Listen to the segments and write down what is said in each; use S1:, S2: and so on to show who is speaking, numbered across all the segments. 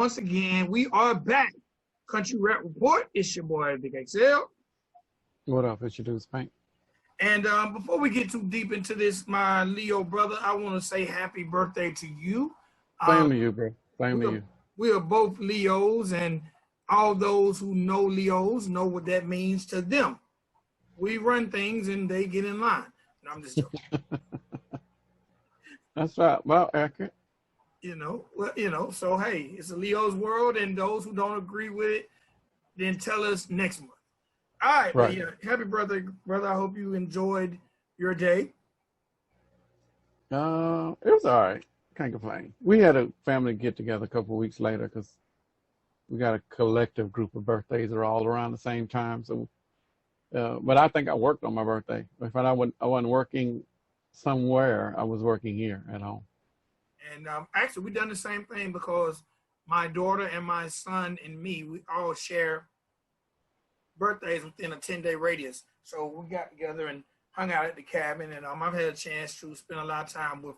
S1: once again, we are back. Country Rap Report. It's your boy, Big XL.
S2: What up? It's your dude, Spank.
S1: And before we get too deep into this, my Leo brother, I want to say happy birthday to you.
S2: Same to you, bro. Same to you.
S1: We are both Leos, and all those who know Leos know what that means to them. We run things, and they get in line. No, I'm just joking.
S2: That's right. Well, accurate.
S1: So hey, it's a Leo's world, and those who don't agree with it, then tell us next month. All right.
S2: Right.
S1: Yeah, happy birthday, brother. I hope you enjoyed your day.
S2: It was all right. Can't complain. We had a family get together a couple of weeks later because we got a collective group of birthdays that are all around the same time. So, but I think I worked on my birthday. If I wasn't working somewhere, I was working here at home.
S1: And actually, we done the same thing because my daughter and my son and me, we all share birthdays within a 10-day radius. So we got together and hung out at the cabin, and I've had a chance to spend a lot of time with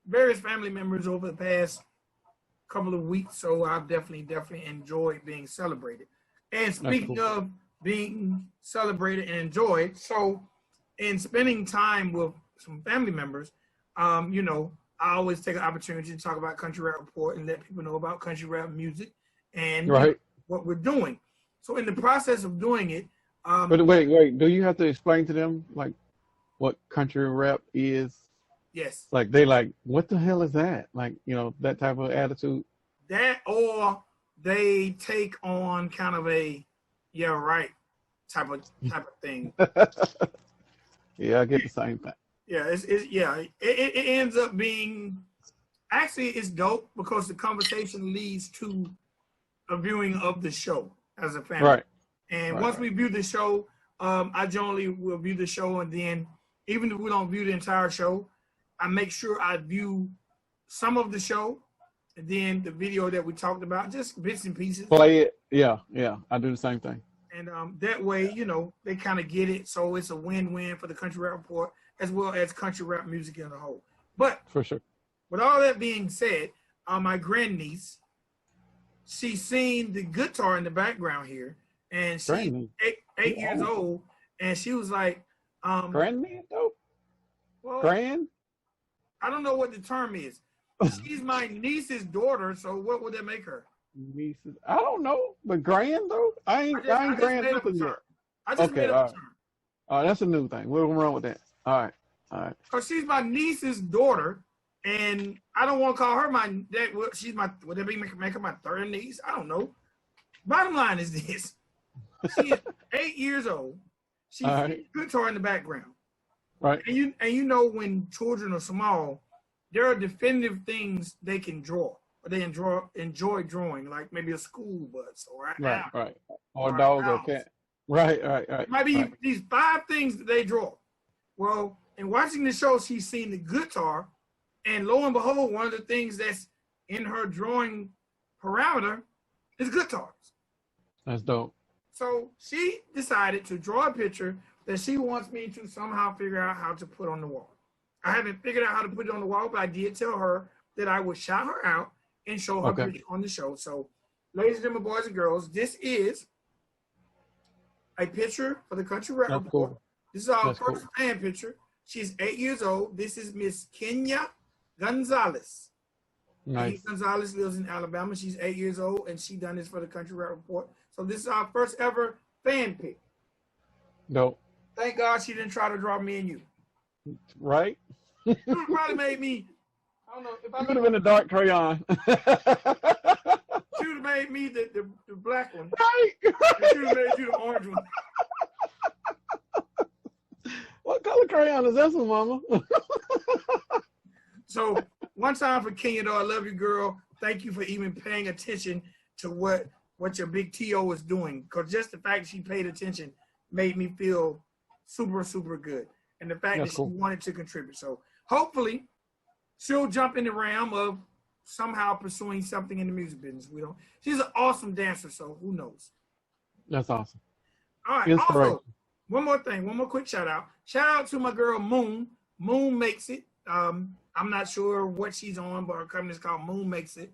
S1: various family members over the past couple of weeks. So I've definitely enjoyed being celebrated. And speaking of being celebrated and enjoyed, so in spending time with some family members, I always take an opportunity to talk about Country Rap Report and let people know about country rap music and what we're doing. So in the process of doing it,
S2: but wait, do you have to explain to them like what country rap is?
S1: Yes.
S2: Like they like, what the hell is that? Like, that type of attitude.
S1: That, or they take on kind of a type of thing.
S2: Yeah, I get the same thing.
S1: Yeah, it ends up being, actually it's dope because the conversation leads to a viewing of the show as a family.
S2: Right.
S1: And once we view the show, I generally will view the show, and then even if we don't view the entire show, I make sure I view some of the show, and then the video that we talked about, just bits and pieces.
S2: Play it. Yeah, I do the same thing.
S1: And that way, they kind of get it. So it's a win-win for the Country Rap Report as well as country rap music as a whole. But
S2: for sure,
S1: with all that being said, my grandniece, she's seen the guitar in the background here, and she's eight years old, and she was like,
S2: grandniece though?
S1: Well,
S2: grand?
S1: I don't know what the term is. She's my niece's daughter, so what would that make her?
S2: Nieces? I don't know, but grand though? I ain't grand nothing yet.
S1: I just made up a term.
S2: All right, that's a new thing. What's wrong with that? All right.
S1: Because she's my niece's daughter, and I don't want to call her would that be make her my third niece? I don't know. Bottom line is this. She is 8 years old. She's guitar in the background.
S2: Right.
S1: And when children are small, there are definitive things they can draw. Or they enjoy drawing, like maybe a school bus or an owl.
S2: Right. Or a dog or a cat. Right.
S1: It might be these 5 things that they draw. Well, in watching the show, she's seen the guitar, and lo and behold, one of the things that's in her drawing parameter is guitars.
S2: That's dope.
S1: So she decided to draw a picture that she wants me to somehow figure out how to put on the wall. I haven't figured out how to put it on the wall, but I did tell her that I would shout her out and show her picture on the show. So, ladies and gentlemen, boys and girls, this is a picture for the Country Rap Report. Cool. This is our first fan picture. She's 8 years old. This is Miss Kenya Gonzalez.
S2: Nice.
S1: Gonzalez lives in Alabama. She's 8 years old, and she done this for the Country Rap Report. So this is our first ever fan pic.
S2: Dope.
S1: Thank God she didn't try to draw me and you.
S2: Right?
S1: She probably made me, I don't know. If I
S2: could have been a dark crayon.
S1: She would have made me the black one.
S2: Right.
S1: And she would have made you the orange one.
S2: What color crayon is this one, Mama?
S1: So one time for Kenya, though, I love you, girl. Thank you for even paying attention to what your big T.O. is doing. Because just the fact she paid attention made me feel super, super good. And the fact that she wanted to contribute. So hopefully she'll jump in the realm of somehow pursuing something in the music business. She's an awesome dancer, so who knows?
S2: That's awesome.
S1: All right. Also, one more thing, one more quick shout out. Shout out to my girl Moon. Moon Makes It. I'm not sure what she's on, but her company is called Moon Makes It.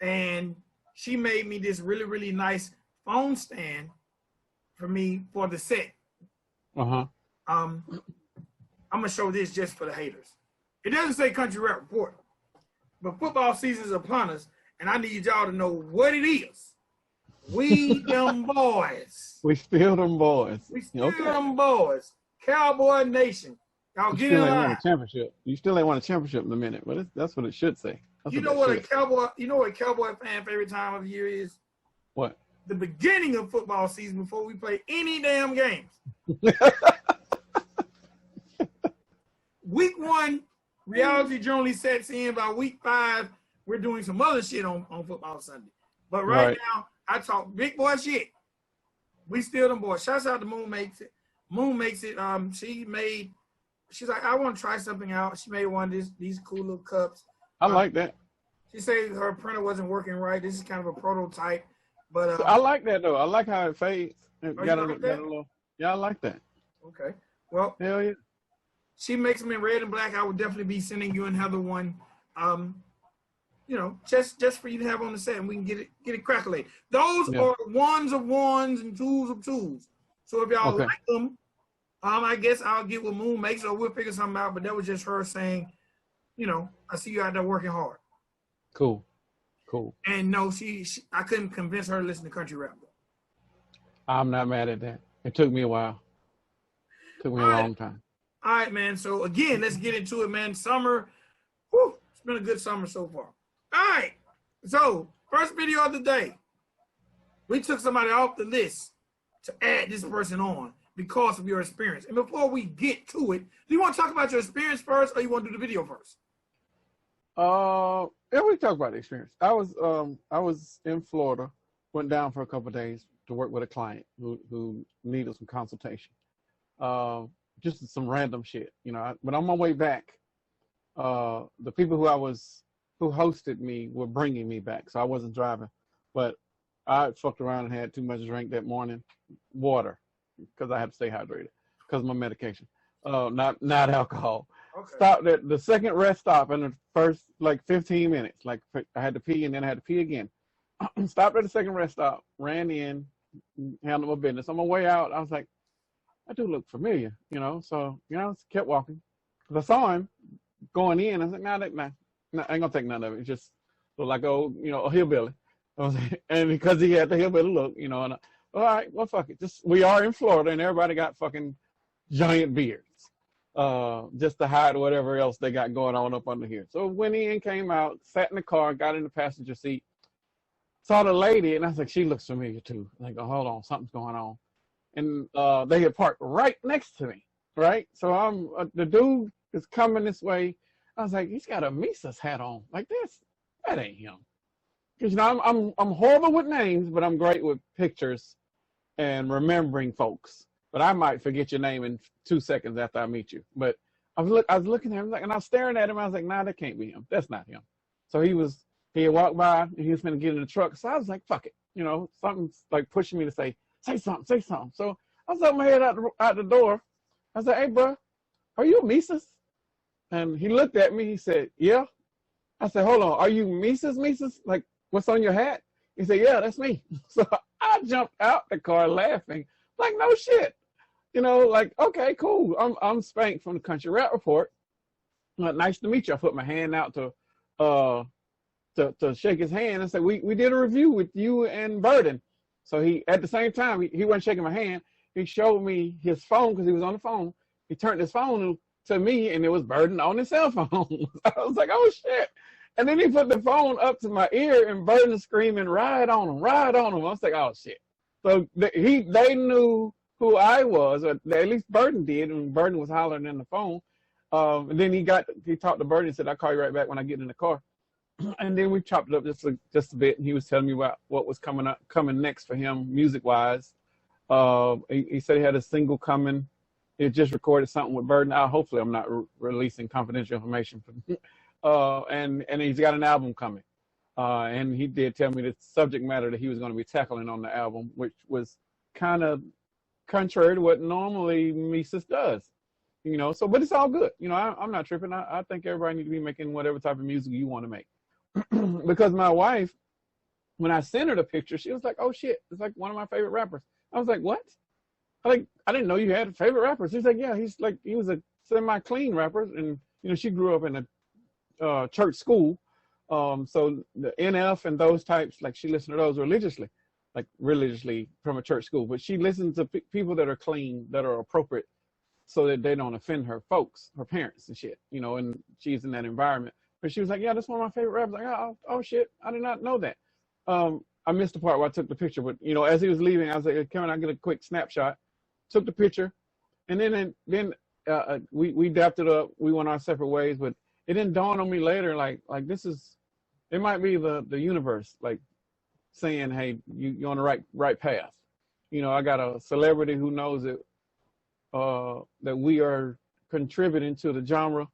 S1: And she made me this really, really nice phone stand for me for the set.
S2: Uh-huh.
S1: I'm going to show this just for the haters. It doesn't say Country Rap Report, but football season is upon us, and I need y'all to know what it is. We them boys.
S2: We still them boys.
S1: We still them boys. Cowboy Nation. Y'all get in line.
S2: You still ain't won a championship in a minute, but that's what it should say.
S1: You know what a Cowboy fan favorite time of the year is?
S2: What?
S1: The beginning of football season before we play any damn games. Week 1, reality generally sets in. By week 5, we're doing some other shit on Football Sunday. But right now, I talk big boy shit. We still them boys. Shouts out to Moon Makes It. Moon Makes It. She's like, I want to try something out. She made one of these cool little cups.
S2: I like that.
S1: She said her printer wasn't working right. This is kind of a prototype. But
S2: so I like that though. I like how it fades.
S1: Got a
S2: little. Yeah, I like that.
S1: Okay. Well,
S2: hell yeah.
S1: She makes them in red and black. I would definitely be sending you and Heather one. Just for you to have on the set, and we can get it crackling. Those are ones of ones and twos of twos. So if y'all like them, I guess I'll get what Moon makes, or we'll figure something out. But that was just her saying, I see you out there working hard.
S2: Cool.
S1: And no, I couldn't convince her to listen to country rap.
S2: I'm not mad at that. It took me a while. It took me a long time.
S1: All right, man. So again, let's get into it, man. Summer, it's been a good summer so far. All right. So first video of the day, we took somebody off the list to add this person on because of your experience. And before we get to it, do you want to talk about your experience first, or you want to do the video first?
S2: Yeah, we talk about the experience. I was in Florida, went down for a couple of days to work with a client who needed some consultation. Just some random shit, but on my way back, the people who hosted me were bringing me back, so I wasn't driving, but I fucked around and had too much drink that morning, water, because I had to stay hydrated because of my medication, not alcohol. Okay. Stopped at the second rest stop in the first 15 minutes. I had to pee and then I had to pee again. Stopped at the second rest stop, ran in, handled my business. On my way out, I was like, I do look familiar, so, kept walking. Because I saw him going in. I was like, nah, I ain't gonna take none of it. It just looked like a hillbilly. And because he had the hillbilly look, and all right, well, fuck it. We are in Florida and everybody got fucking giant beards. Just to hide whatever else they got going on up under here. So went in, came out, sat in the car, got in the passenger seat, saw the lady, and I was like, she looks familiar too. Like, hold on, something's going on. And they had parked right next to me, right? So the dude is coming this way. I was like, he's got a Mesus hat on. Like this, that ain't him. Because I'm horrible with names, but I'm great with pictures and remembering folks. But I might forget your name in 2 seconds after I meet you. But I was looking at him, and I was staring at him. I was like, nah, that can't be him. That's not him. So he had walked by, and he was going to get in the truck. So I was like, fuck it. Something's pushing me to say something. So I was up my head out the door. I was like, hey, bro, are you a Mesus? And he looked at me. He said, yeah. I said, hold on. Are you Mesus? Like, what's on your hat? He said, yeah, that's me. So I jumped out the car laughing. Like, no shit. Okay, cool. I'm Spank from the Country Rap Report. Nice to meet you. I put my hand out to shake his hand and say, we did a review with you and Ridin. So he, at the same time, he wasn't shaking my hand. He showed me his phone because he was on the phone. He turned his phone to me, and it was Ridin on his cell phone. I was like, oh shit. And then he put the phone up to my ear, and Ridin screaming, ride on him. I was like, oh shit. So they knew who I was, or at least Ridin did, and Ridin was hollering in the phone. And then he talked to Ridin and said, I'll call you right back when I get in the car. And then we chopped it up just a bit, and he was telling me about what was coming next for him music-wise. He said he had a single coming. He just recorded something with Ridin. Hopefully I'm not releasing confidential information. And he's got an album coming. And he did tell me the subject matter that he was going to be tackling on the album, which was kind of contrary to what normally Mesus does, so, but it's all good. I'm not tripping. I think everybody needs to be making whatever type of music you want to make. Because my wife when I sent her the picture, she was like, "Oh shit, it's like one of my favorite rappers." I was like, "What?" I didn't know you had a favorite rapper. She's like, "Yeah, he was a semi-clean rapper, and she grew up in a church school, so the NF and those types, like she listened to those religiously from a church school, but she listens to people that are clean, that are appropriate, so that they don't offend her folks, her parents and shit, and she's in that environment." But she was like, "Yeah, that's one of my favorite rappers." Like, oh shit, I did not know that. I missed the part where I took the picture, but as he was leaving, I was like, "Can I get a quick snapshot?" Took the picture, and then we dapped it up. We went our separate ways, but it didn't dawn on me later, like it might be the universe, like saying, "Hey, you're on the right path." I got a celebrity who knows that we are contributing to the genre,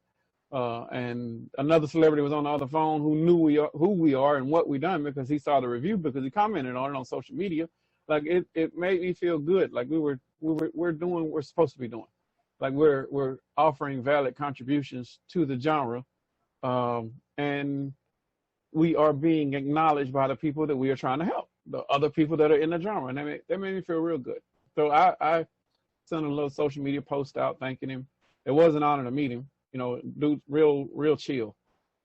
S2: and another celebrity was on the other phone who knew who we are and what we done, because he saw the review, because he commented on it on social media. Like it made me feel good, like we're doing what we're supposed to be doing, like we're offering valid contributions to the genre, and we are being acknowledged by the people that we are trying to help, the other people that are in the genre, and that made me feel real good. So I sent a little social media post out thanking him. It was an honor to meet him. Dude's real chill.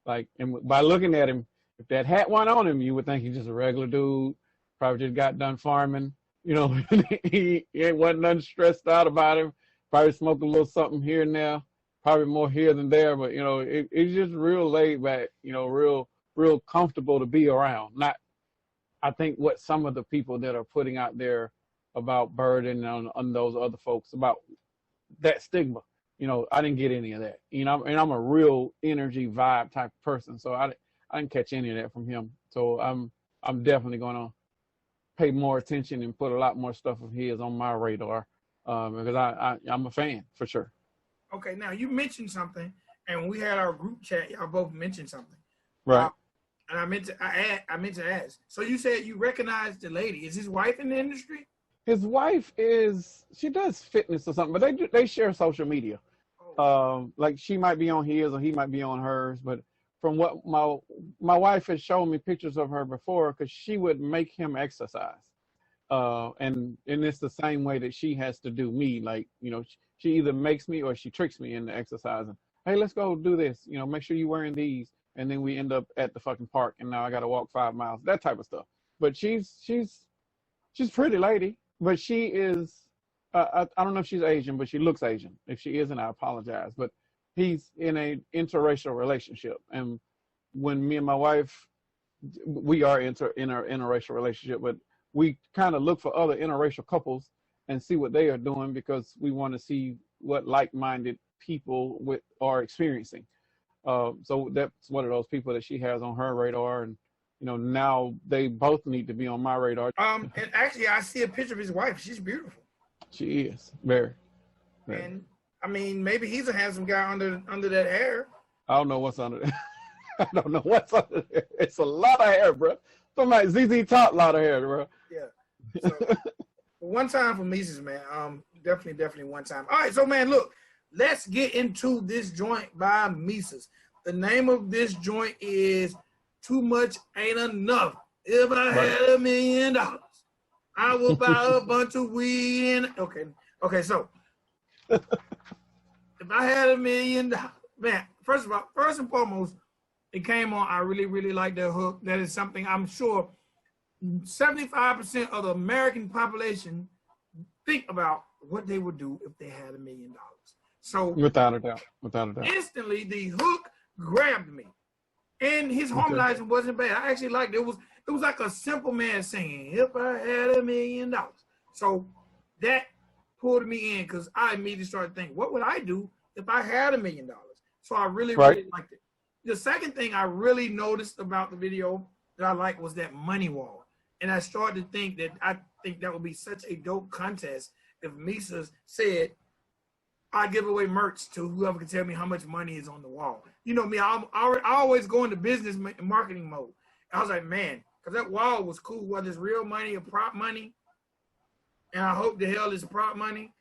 S2: Like, and by looking at him, if that hat went on him, you would think he's just a regular dude. Probably just got done farming. He wasn't nothing stressed out about him. Probably smoked a little something here and there. Probably more here than there, but it's just real laid back. Real comfortable to be around. Not, I think, what some of the people that are putting out there about Bird and on those other folks about that stigma. I didn't get any of that. And I'm a real energy vibe type of person, so I didn't catch any of that from him. So I'm definitely gonna pay more attention and put a lot more stuff of his on my radar, because I'm a fan for sure.
S1: Okay, now you mentioned something, and we had our group chat. Y'all both mentioned something,
S2: right?
S1: And I meant to ask. So you said you recognized the lady. Is his wife in the industry?
S2: His wife she does fitness or something, but they share social media. Like she might be on his or he might be on hers, but from what my wife has shown me pictures of her before, because she would make him exercise, and it's the same way that she has to do me. Like, she either makes me or she tricks me into exercising. Hey, let's go do this. Make sure you're wearing these, and then we end up at the fucking park, and now I got to walk 5 miles. That type of stuff. But she's a pretty lady, but she is. I don't know if she's Asian, but she looks Asian. If she isn't, I apologize. But he's in a interracial relationship, and when me and my wife, we are in an interracial relationship, but we kind of look for other interracial couples and see what they are doing, because we want to see what like-minded people are experiencing. So that's one of those people that she has on her radar, and now they both need to be on my radar.
S1: And actually, I see a picture of his wife. She's beautiful.
S2: She is very.
S1: And I mean, maybe he's a handsome guy under that hair.
S2: I don't know what's under there. I don't know what's under there. It's a lot of hair, bro. Somebody ZZ Top, lot of hair, bro.
S1: Yeah. So, one time for Mesus, man. Definitely one time. All right, so man, look, let's get into this joint by Mesus. The name of this joint is "Too Much Ain't Enough." If I had $1 million, I will buy a bunch of weed. Okay. So if I had $1 million, man, first and foremost, it came on. I really, really like that hook. That is something I'm sure 75% of the American population think about what they would do if they had $1 million. So
S2: without a doubt.
S1: Instantly, the hook grabbed me, and his harmonizing wasn't bad. I actually liked it. It was like a simple man singing, "If I had $1 million." So that pulled me in, because I immediately started thinking, what would I do if I had $1 million? So I really liked it. The second thing I really noticed about the video that I liked was that money wall. And I started to think that would be such a dope contest if Mesus said, "I give away merch to whoever can tell me how much money is on the wall." You know me, I always go into business marketing mode. I was like, man, because that wall was cool, whether it's real money or prop money. And I hope the hell it's prop money.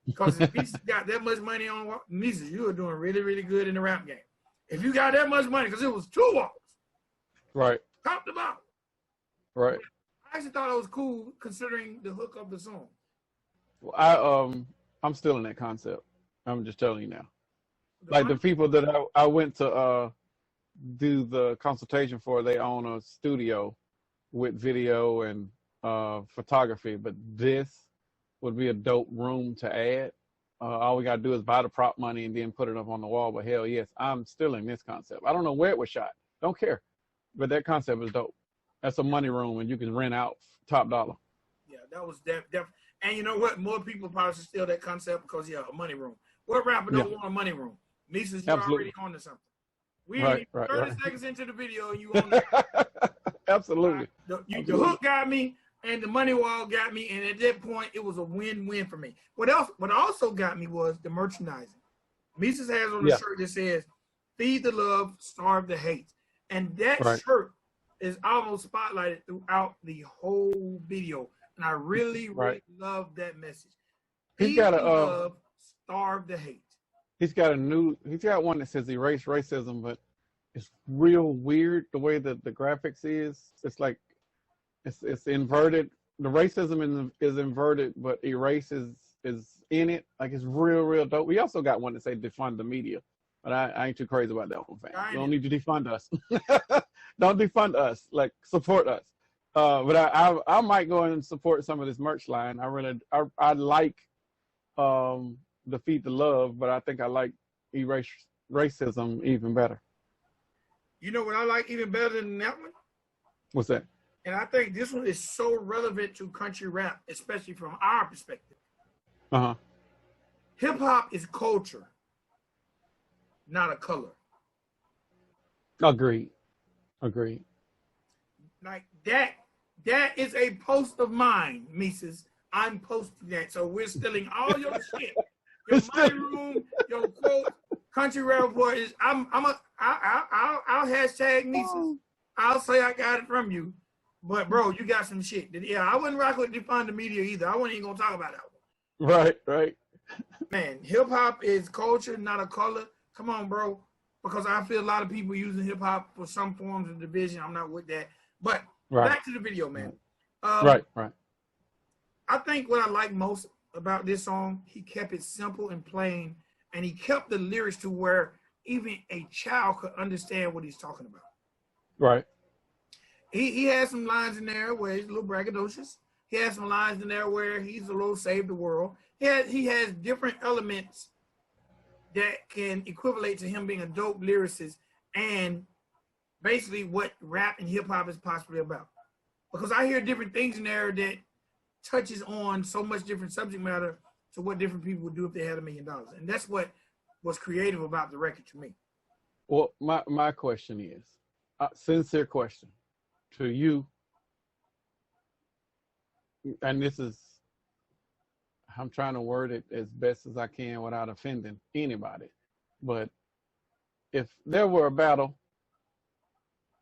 S1: Because if Mesus got that much money on wall, Mesus, you are doing really, really good in the rap game. If you got that much money, because it was 2 walls.
S2: Right.
S1: Top to bottom.
S2: Right.
S1: I actually thought it was cool considering the hook of the song.
S2: I'm still in that concept. I'm just telling you now.
S1: The
S2: Like the
S1: money,
S2: people that I went to do the consultation for, they own a studio with video and photography, but this would be a dope room to add. All we gotta do is buy the prop money and then put it up on the wall. But hell yes, I'm still in this concept. I don't know where it was shot. Don't care. But that concept is dope. That's a money room and you can rent out top dollar.
S1: yeah, that was and you know what? More people probably should steal that concept because a money room. What rapper don't want a money room? Mesus, you're already on to something. We ain't 30 seconds into the video and you on that.
S2: Absolutely.
S1: The hook got me and the money wall got me, and at that point it was a win-win for me. What also got me was the merchandising. Mesus has on the shirt that says "Feed the love, starve the hate," and that shirt is almost spotlighted throughout the whole video, and I really love that message. Feed the love, starve the hate.
S2: He's got one that says erase racism, but it's real weird the way that the graphics is. It's like it's inverted. The racism is inverted, but erase is in it. Like it's real dope. We also got one that say defund the media, but I ain't too crazy about that one, fam. You don't need to defund us. Don't defund us. Like support us. But I might go in and support some of this merch line. I like the Feed the Love, but I think I like erase racism even better.
S1: You know what I like even better than that one?
S2: What's that?
S1: And I think this one is so relevant to country rap, especially from our perspective. Hip hop is culture, not a color.
S2: Agreed.
S1: Like that is a post of mine, Mesus. I'm posting that. So we're stealing all your shit. Your money room, your quote, country rap report is I'll hashtag Mesus. I'll say I got it from you. But bro, you got some shit. Yeah, I wouldn't rock with defund the media either. I wasn't even gonna talk about that one.
S2: Right.
S1: Man, hip hop is culture, not a color. Come on, bro. Because I feel a lot of people using hip hop for some forms of division. I'm not with that. But back to the video, man.
S2: Right.
S1: I think what I like most about this song, he kept it simple and plain, and he kept the lyrics to where even a child could understand what he's talking about.
S2: Right.
S1: He has some lines in there where he's a little braggadocious. He has some lines in there where he's a little save the world. He has different elements that can equivalent to him being a dope lyricist and basically what rap and hip hop is possibly about. Because I hear different things in there that touches on so much different subject matter to what different people would do if they had $1 million. And that's what was creative about the record to me.
S2: Well, my question is, sincere question to you, and this is, I'm trying to word it as best as I can without offending anybody, but if there were a battle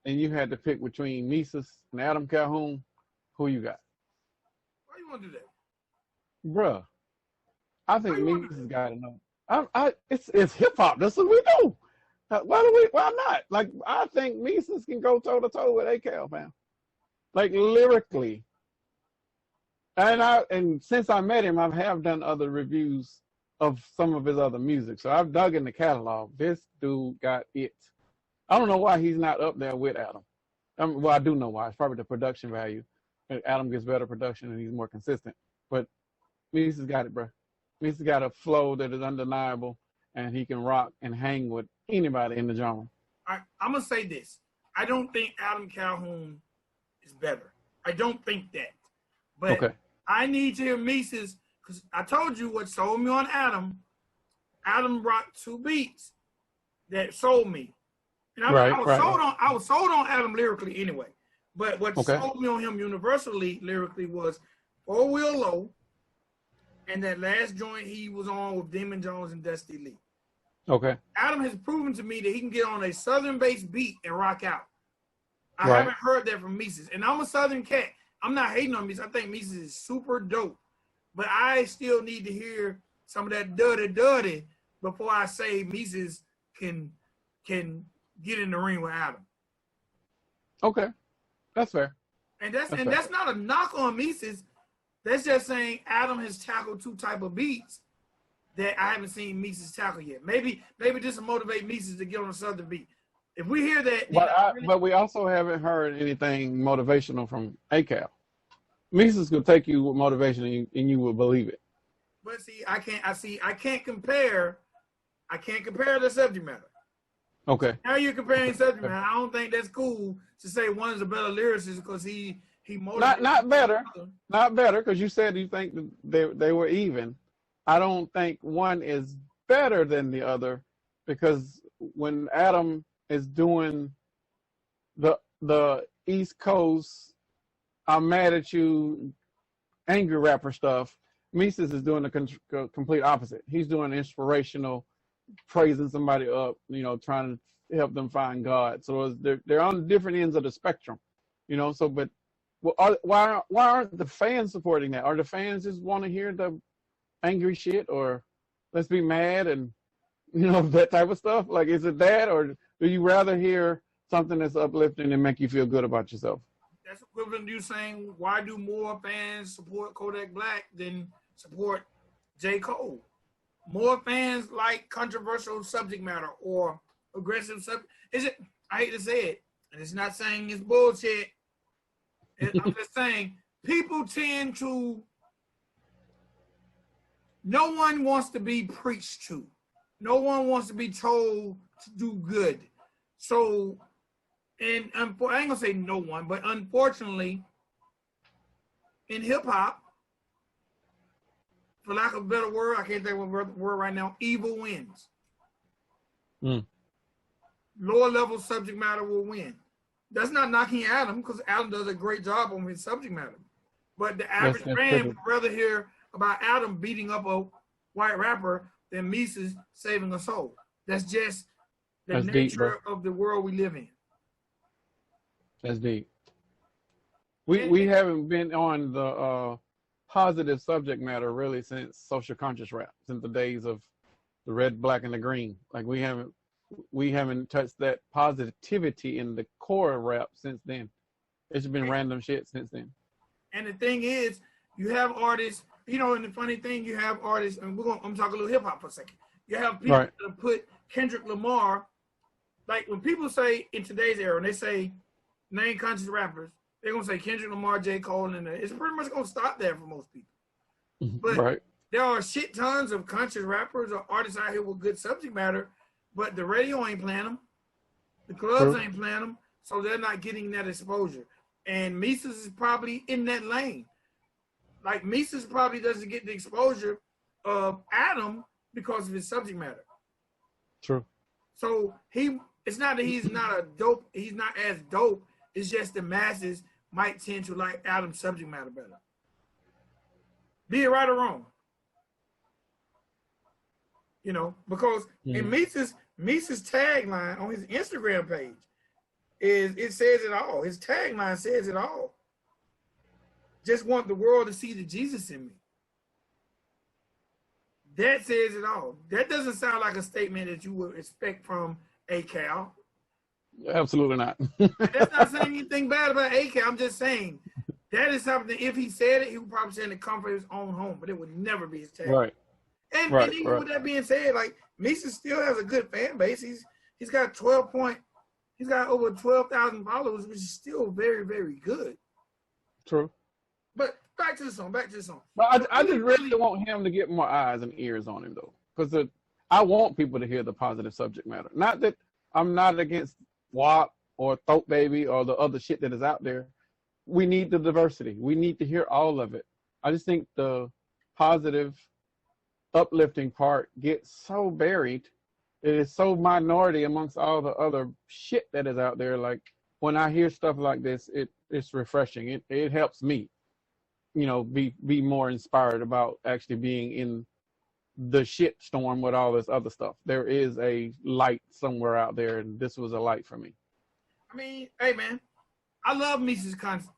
S2: and you had to pick between Mesus and Adam Calhoun, who you got?
S1: Why you want to do that?
S2: Bruh, I think Mesus got to know. It's hip hop. That's what we do. Why not? Like, I think Mesus can go toe to toe with ACAL, man. Like lyrically. And since I met him, I have done other reviews of some of his other music. So I've dug in the catalog. This dude got it. I don't know why he's not up there with Adam. Well, I do know why. It's probably the production value. Adam gets better production and he's more consistent. But Mesus got it, bro. Mesus got a flow that is undeniable, and he can rock and hang with anybody in the genre.
S1: I'm going to say this. I don't think Adam Calhoun is better. I don't think that. But I need to hear Mesus, because I told you what sold me on Adam. Adam brought 2 beats that sold me. And I was sold on Adam lyrically anyway. But what sold me on him universally lyrically was 4-Wheel Low and that last joint he was on with Damon Jones and Dusty Lee.
S2: Okay.
S1: Adam has proven to me that he can get on a Southern-based beat and rock out. I haven't heard that from Mesus. And I'm a Southern cat. I'm not hating on Mesus. I think Mesus is super dope. But I still need to hear some of that dirty before I say Mesus can get in the ring with Adam.
S2: Okay. That's fair.
S1: And that's not a knock on Mesus. That's just saying Adam has tackled two type of beats that I haven't seen Mesus tackle yet. Maybe this will motivate Mesus to get on a southern beat. If we hear that,
S2: but we also haven't heard anything motivational from ACAL. Mesus could take you with motivation and you will believe it.
S1: But see, I can't compare the subject matter.
S2: Okay.
S1: Now you're comparing subject matter. I don't think that's cool to say one is a better lyricist because he motivated.
S2: Not better, because you said you think they were even. I don't think one is better than the other, because when Adam is doing the East Coast, I'm mad at you, angry rapper stuff, Mesus is doing the complete opposite. He's doing inspirational, praising somebody up, trying to help them find God. So they're on different ends of the spectrum, So, but why aren't the fans supporting that? Are the fans just want to hear the angry shit, or let's be mad and that type of stuff? Like, is it that, or do you rather hear something that's uplifting and make you feel good about yourself?
S1: That's equivalent to you saying, why do more fans support Kodak Black than support J. Cole? More fans like controversial subject matter or aggressive subject. I hate to say it, and it's not saying it's bullshit. I'm just saying people tend to, no one wants to be preached to. No one wants to be told to do good. So, and I ain't gonna say no one, but unfortunately, in hip hop, for lack of a better word, I can't think of a word right now, evil wins. Lower level subject matter will win. That's not knocking Adam, because Adam does a great job on his subject matter. But the average fan would rather hear about Adam beating up a white rapper than Mesus saving a soul. That's just the nature of the world we live in.
S2: That's deep. We haven't been on the positive subject matter really since social conscious rap, since the days of the red, black, and the green. Like we haven't touched that positivity in the core rap since then. It's been random shit since then.
S1: And the thing is, you have artists, and the funny thing, you have artists, and I'm talking a little hip hop for a second. You have people that put Kendrick Lamar, like when people say in today's era, and they say name conscious rappers, they're gonna say Kendrick Lamar, J. Cole, and it's pretty much gonna stop there for most people. But there are shit tons of conscious rappers or artists out here with good subject matter, but the radio ain't playing them, the clubs ain't playing them, so they're not getting that exposure. And Mesus is probably in that lane. Like Mesus probably doesn't get the exposure of Adam because of his subject matter.
S2: True.
S1: So it's not that he's not as dope. It's just the masses might tend to like Adam's subject matter better. Be it right or wrong. Because in Mesus' tagline on his Instagram page it says it all. His tagline says it all. Just want the world to see the Jesus in me. That says it all. That doesn't sound like a statement that you would expect from ACAL.
S2: Absolutely not.
S1: That's not saying anything bad about ACAL. I'm just saying that is something, if he said it, he would probably say in the comfort of his own home, but it would never be his tag.
S2: Right.
S1: And even with that being said, like Mesus still has a good fan base. He's got over 12,000 followers, which is still very, very good.
S2: True.
S1: But back to the song.
S2: But I just really want him to get more eyes and ears on him, though, because I want people to hear the positive subject matter. Not that I'm not against WAP or Throat Baby or the other shit that is out there. We need the diversity. We need to hear all of it. I just think the positive, uplifting part gets so buried. It is so minority amongst all the other shit that is out there. Like when I hear stuff like this, it's refreshing. It helps me, be more inspired about actually being in the shit storm with all this other stuff. There is a light somewhere out there, and this was a light for me.
S1: I mean, hey man, I love Mesus' concept.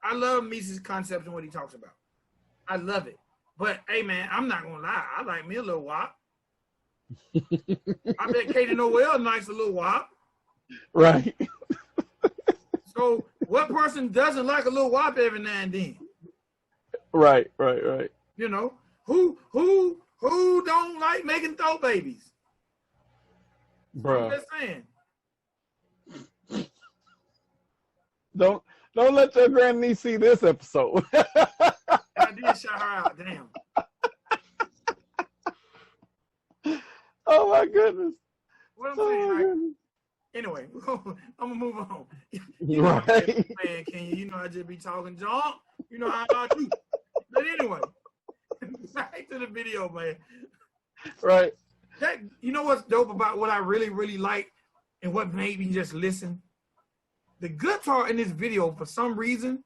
S1: I love Mesus' concept and what he talks about. I love it. But hey man, I'm not gonna lie. I like me a little WAP. I bet Katie Noel likes a little WAP.
S2: Right.
S1: So What person doesn't like a little WAP every now and then?
S2: Right.
S1: You know, who don't like making throw babies?
S2: Bruh.
S1: I'm just saying.
S2: Don't let your grandniece see this episode.
S1: I did shout her out. Damn.
S2: Oh my goodness.
S1: What I'm saying, like, anyway, I'm gonna move on. You know,
S2: Right.
S1: man, you know I just be talking junk. You know how I do. But anyway, back to the video, man.
S2: Right.
S1: That, you know what's dope about what I really, really like and what made me just listen? The guitar in this video, for some reason,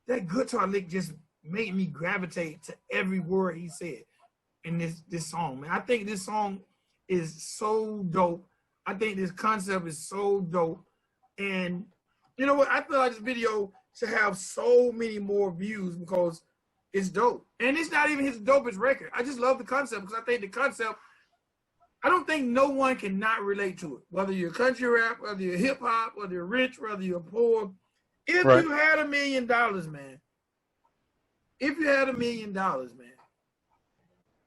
S1: that guitar lick just made me gravitate to every word he said in this song, man. I think this song is so dope. I think this concept is so dope. And you know what? I feel like this video should have so many more views because it's dope. And it's not even his dopest record. I just love the concept because I think the concept, I don't think no one can not relate to it. Whether you're country rap, whether you're hip hop, whether you're rich, whether you're poor. If
S2: Right.
S1: you had $1 million, man,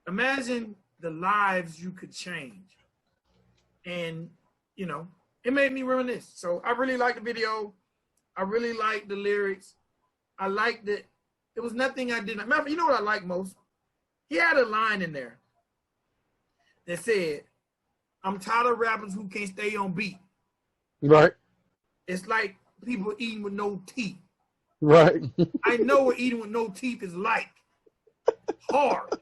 S1: imagine the lives you could change. And, you know, it made me reminisce. So I really like the video. I really like the lyrics. I liked it. There was nothing I didn't. Matter of fact, you know what I like most? He had a line in there that said, "I'm tired of rappers who can't stay on beat.
S2: Right.
S1: It's like people eating with no teeth.
S2: Right.
S1: I know what eating with no teeth is like. Hard.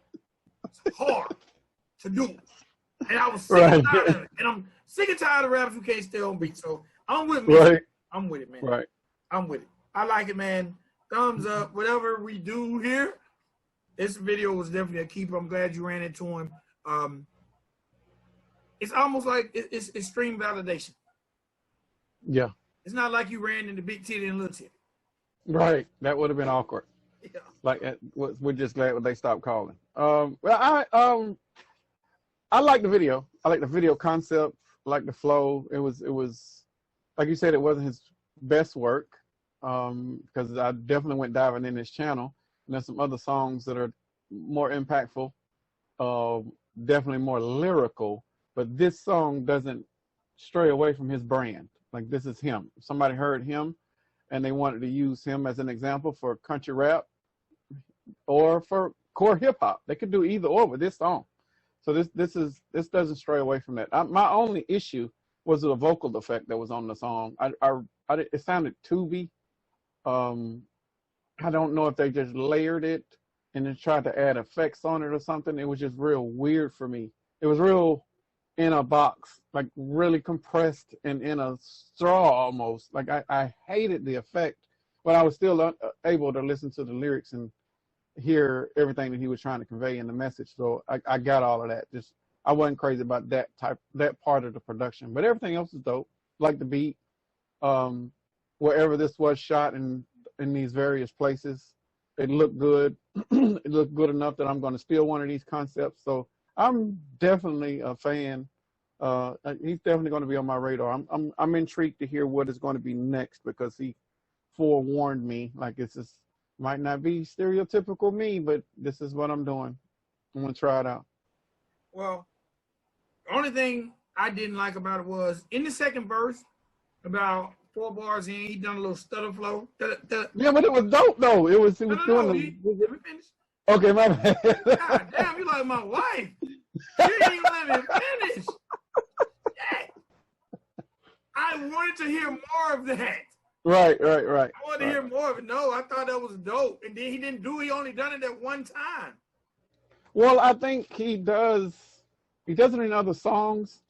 S1: It's hard to do. And I was sick and tired of it. And I'm sick and tired of rappers who can't stay on beat. So I'm with me.
S2: Right.
S1: I'm with it, man.
S2: Right.
S1: I'm with it. I like it, man. Thumbs up. Whatever we do here, this video was definitely a keeper. I'm glad you ran into him. It's almost like it's extreme validation.
S2: Yeah.
S1: It's not like you ran into big titty and little titty.
S2: Right. That would have been awkward.
S1: Yeah.
S2: Like we're just glad when they stopped calling. Well, I like the video. I like the video concept. I like the flow. It was like you said, it wasn't his best work. Because I definitely went diving in his channel. And there's some other songs that are more impactful, definitely more lyrical. But this song doesn't stray away from his brand. Like, this is him. Somebody heard him and they wanted to use him as an example for country rap or for core hip hop. They could do either or with this song. So this doesn't stray away from that. My only issue was the vocal effect that was on the song. It sounded tubey. I don't know if they just layered it and then tried to add effects on it or something. It was just real weird for me. It was real in a box, like really compressed and in a straw almost. Like I hated the effect, but I was still able to listen to the lyrics and hear everything that he was trying to convey in the message. So I got all of that. Just I wasn't crazy about that part of the production, but everything else is dope. Like the beat, wherever this was shot in these various places, it looked good. It looked good enough that I'm going to steal one of these concepts. So I'm definitely a fan. He's definitely going to be on my radar. I'm intrigued to hear what is going to be next because he forewarned me. Like, it's just might not be stereotypical me, but this is what I'm doing. I'm going to try it out.
S1: Well, the only thing I didn't like about it was in the second verse, about 4 bars in, he done a little stutter flow.
S2: Yeah, but it was dope though. It was doing
S1: Let me finish.
S2: Okay, my bad.
S1: God damn, you like my wife. You didn't even let me finish. Yeah. I wanted to hear more of that.
S2: Right.
S1: I wanted to hear more of it. No, I thought that was dope. And then he only done it at one time.
S2: Well, I think he does it in other songs,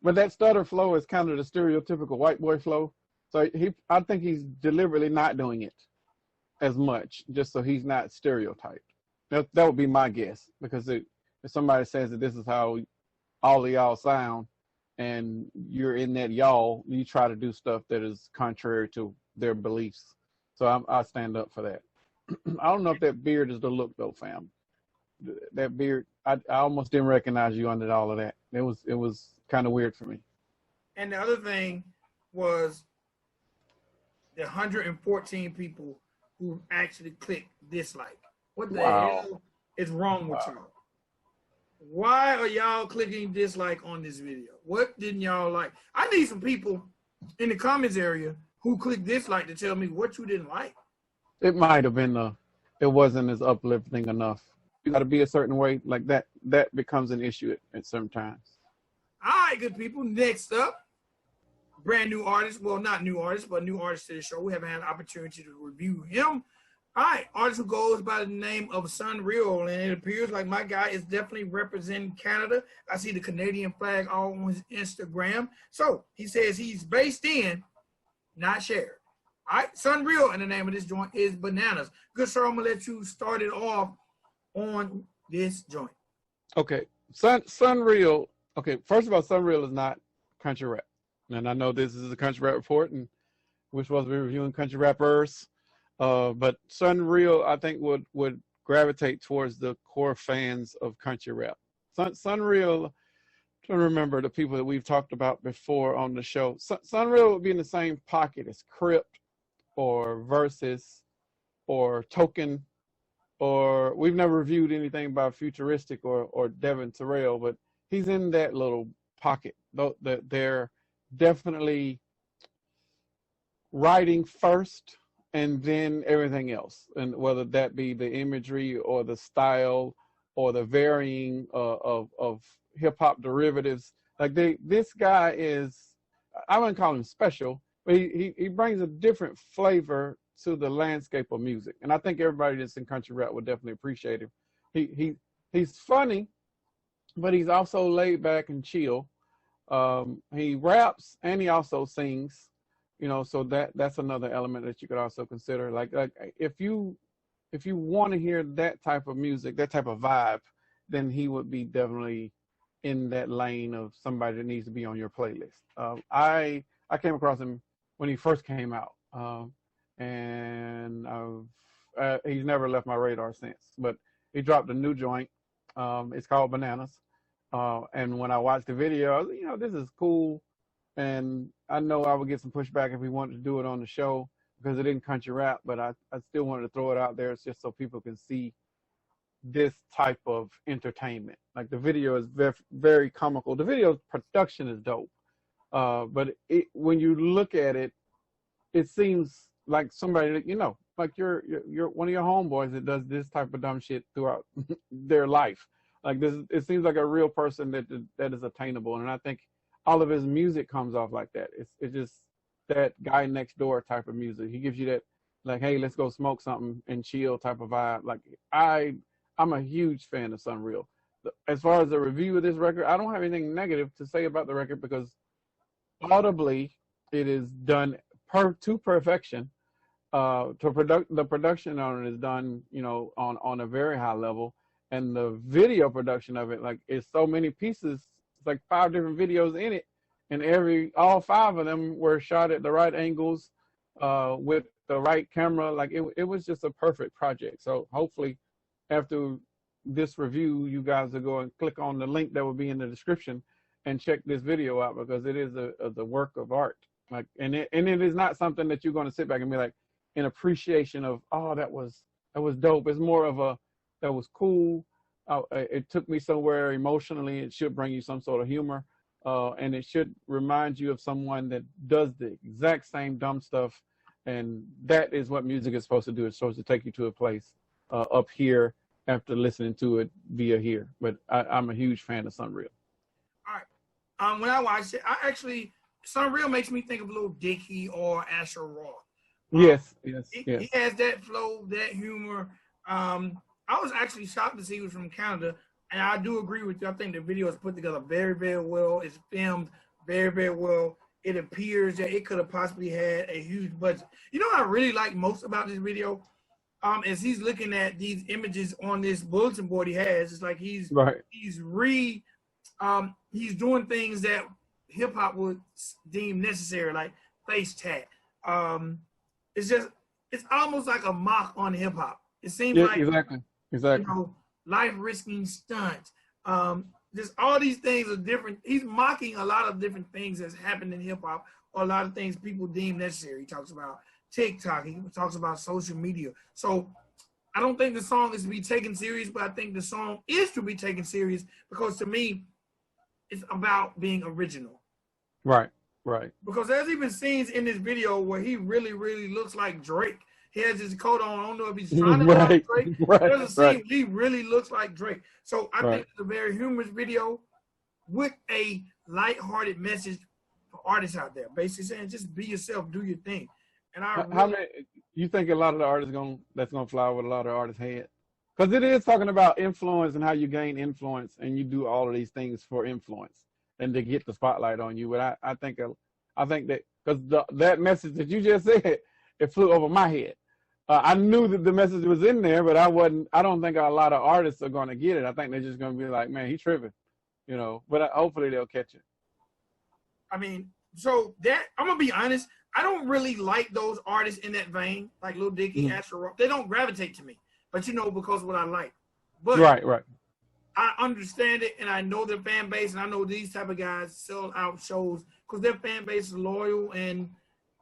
S2: but that stutter flow is kind of the stereotypical white boy flow. So I think he's deliberately not doing it as much, just so he's not stereotyped. That would be my guess, because if somebody says that this is how all of y'all sound, and you're in that y'all, you try to do stuff that is contrary to their beliefs. So I stand up for that. I don't know if that beard is the look though, fam. That beard, I almost didn't recognize you under all of that. It was kind of weird for me.
S1: And the other thing was, the 114 people who actually clicked dislike. What the
S2: Wow.
S1: hell is wrong with y'all? Why are y'all clicking dislike on this video? What didn't y'all like? I need some people in the comments area who clicked dislike to tell me what you didn't like.
S2: It might have been it wasn't as uplifting enough. You got to be a certain way, like that. That becomes an issue at certain times.
S1: All right, good people. Next up, brand new artist. Well, not new artist, but new artist to the show. We haven't had an opportunity to review him. All right, artist who goes by the name of SonReal, and it appears like my guy is definitely representing Canada. I see the Canadian flag all on his Instagram. So he says he's based in, not shared. All right, SonReal, and the name of this joint is Bananas. Good sir, I'm gonna let you start it off on this joint.
S2: Okay, SonReal. Okay, first of all, SonReal is not country rap, and I know this is a country rap report, and we're supposed to be reviewing country rappers. But SonReal, I think, would gravitate towards the core fans of country rap. SonReal, I'm trying to remember the people that we've talked about before on the show. SonReal would be in the same pocket as Crypt or Versus or Token, or we've never reviewed anything by Futuristic or Devin Terrell, but he's in that little pocket. They're definitely writing first and then everything else, and whether that be the imagery or the style or the varying of hip-hop derivatives. Like this guy is, I wouldn't call him special, but he brings a different flavor to the landscape of music, and I think everybody that's in country rap would definitely appreciate him. He's funny, but he's also laid back and chill. He raps and he also sings. You know, so that's another element that you could also consider. Like if you want to hear that type of music, that type of vibe, then he would be definitely in that lane of somebody that needs to be on your playlist. I came across him when he first came out, and he's never left my radar since. But he dropped a new joint. It's called Bananas, and when I watched the video, I was like, you know, this is cool. And I know I would get some pushback if we wanted to do it on the show because it didn't country rap, but I still wanted to throw it out there just so people can see this type of entertainment. Like the video is very, very comical. The video production is dope, but when you look at it, it seems like somebody that, you know, like you're one of your homeboys that does this type of dumb shit throughout their life. Like this, it seems like a real person that is attainable, and I think all of his music comes off like that. It's just that guy next door type of music. He gives you that, like, hey, let's go smoke something and chill type of vibe. Like I'm a huge fan of SonReal. As far as the review of this record, I don't have anything negative to say about the record because audibly it is done to perfection. The production on it is done, you know, on a very high level, and the video production of it, like, it's so many pieces. It's like 5 different videos in it, and all 5 of them were shot at the right angles, with the right camera. Like it was just a perfect project. So hopefully after this review, you guys will go and click on the link that will be in the description and check this video out, because it is a work of art. Like, and it is not something that you're going to sit back and be like, in appreciation of, oh, that was dope. It's more of that was cool. It took me somewhere emotionally. It should bring you some sort of humor, and it should remind you of someone that does the exact same dumb stuff. And that is what music is supposed to do. It's supposed to take you to a place up here after listening to it via here. But I'm a huge fan of SonReal.
S1: All right. When I watched it, SonReal makes me think of Lil Dicky or Asher Roth.
S2: Yes.
S1: He has that flow, that humor. I was actually shocked to see he was from Canada, and I do agree with you. I think the video is put together very, very well. It's filmed very, very well. It appears that it could have possibly had a huge budget. You know what I really like most about this video? Is he's looking at these images on this bulletin board he has. It's like he's doing things that hip hop would deem necessary, like face tat. It's almost like a mock on hip hop. It seems like
S2: exactly.
S1: You know, life-risking stunts. Just all these things are different. He's mocking a lot of different things that's happened in hip hop, or a lot of things people deem necessary. He talks about TikTok. He talks about social media. So I don't think the song is to be taken serious, but I think the song is to be taken serious because to me, it's about being original.
S2: Right, right.
S1: Because there's even scenes in this video where he really, really looks like Drake. He has his coat on. I don't know if he's trying to look like Drake. There's a scene where he really looks like Drake. So I think it's a very humorous video with a lighthearted message for artists out there. Basically saying, just be yourself, do your thing. And
S2: how many you think a lot of the artists that's gonna fly with a lot of artists' head? Because it is talking about influence and how you gain influence, and you do all of these things for influence and to get the spotlight on you. But I think that because that message that you just said, it flew over my head. I knew that the message was in there, but I don't think a lot of artists are gonna get it. I think they're just gonna be like, man, he's tripping, you know. But hopefully they'll catch it.
S1: I mean, so that I'm gonna be honest. I don't really like those artists in that vein, like Lil Dicky, Asher Roth. They don't gravitate to me, but because of what I like. But
S2: right.
S1: I understand it, and I know their fan base, and I know these type of guys sell out shows because their fan base is loyal and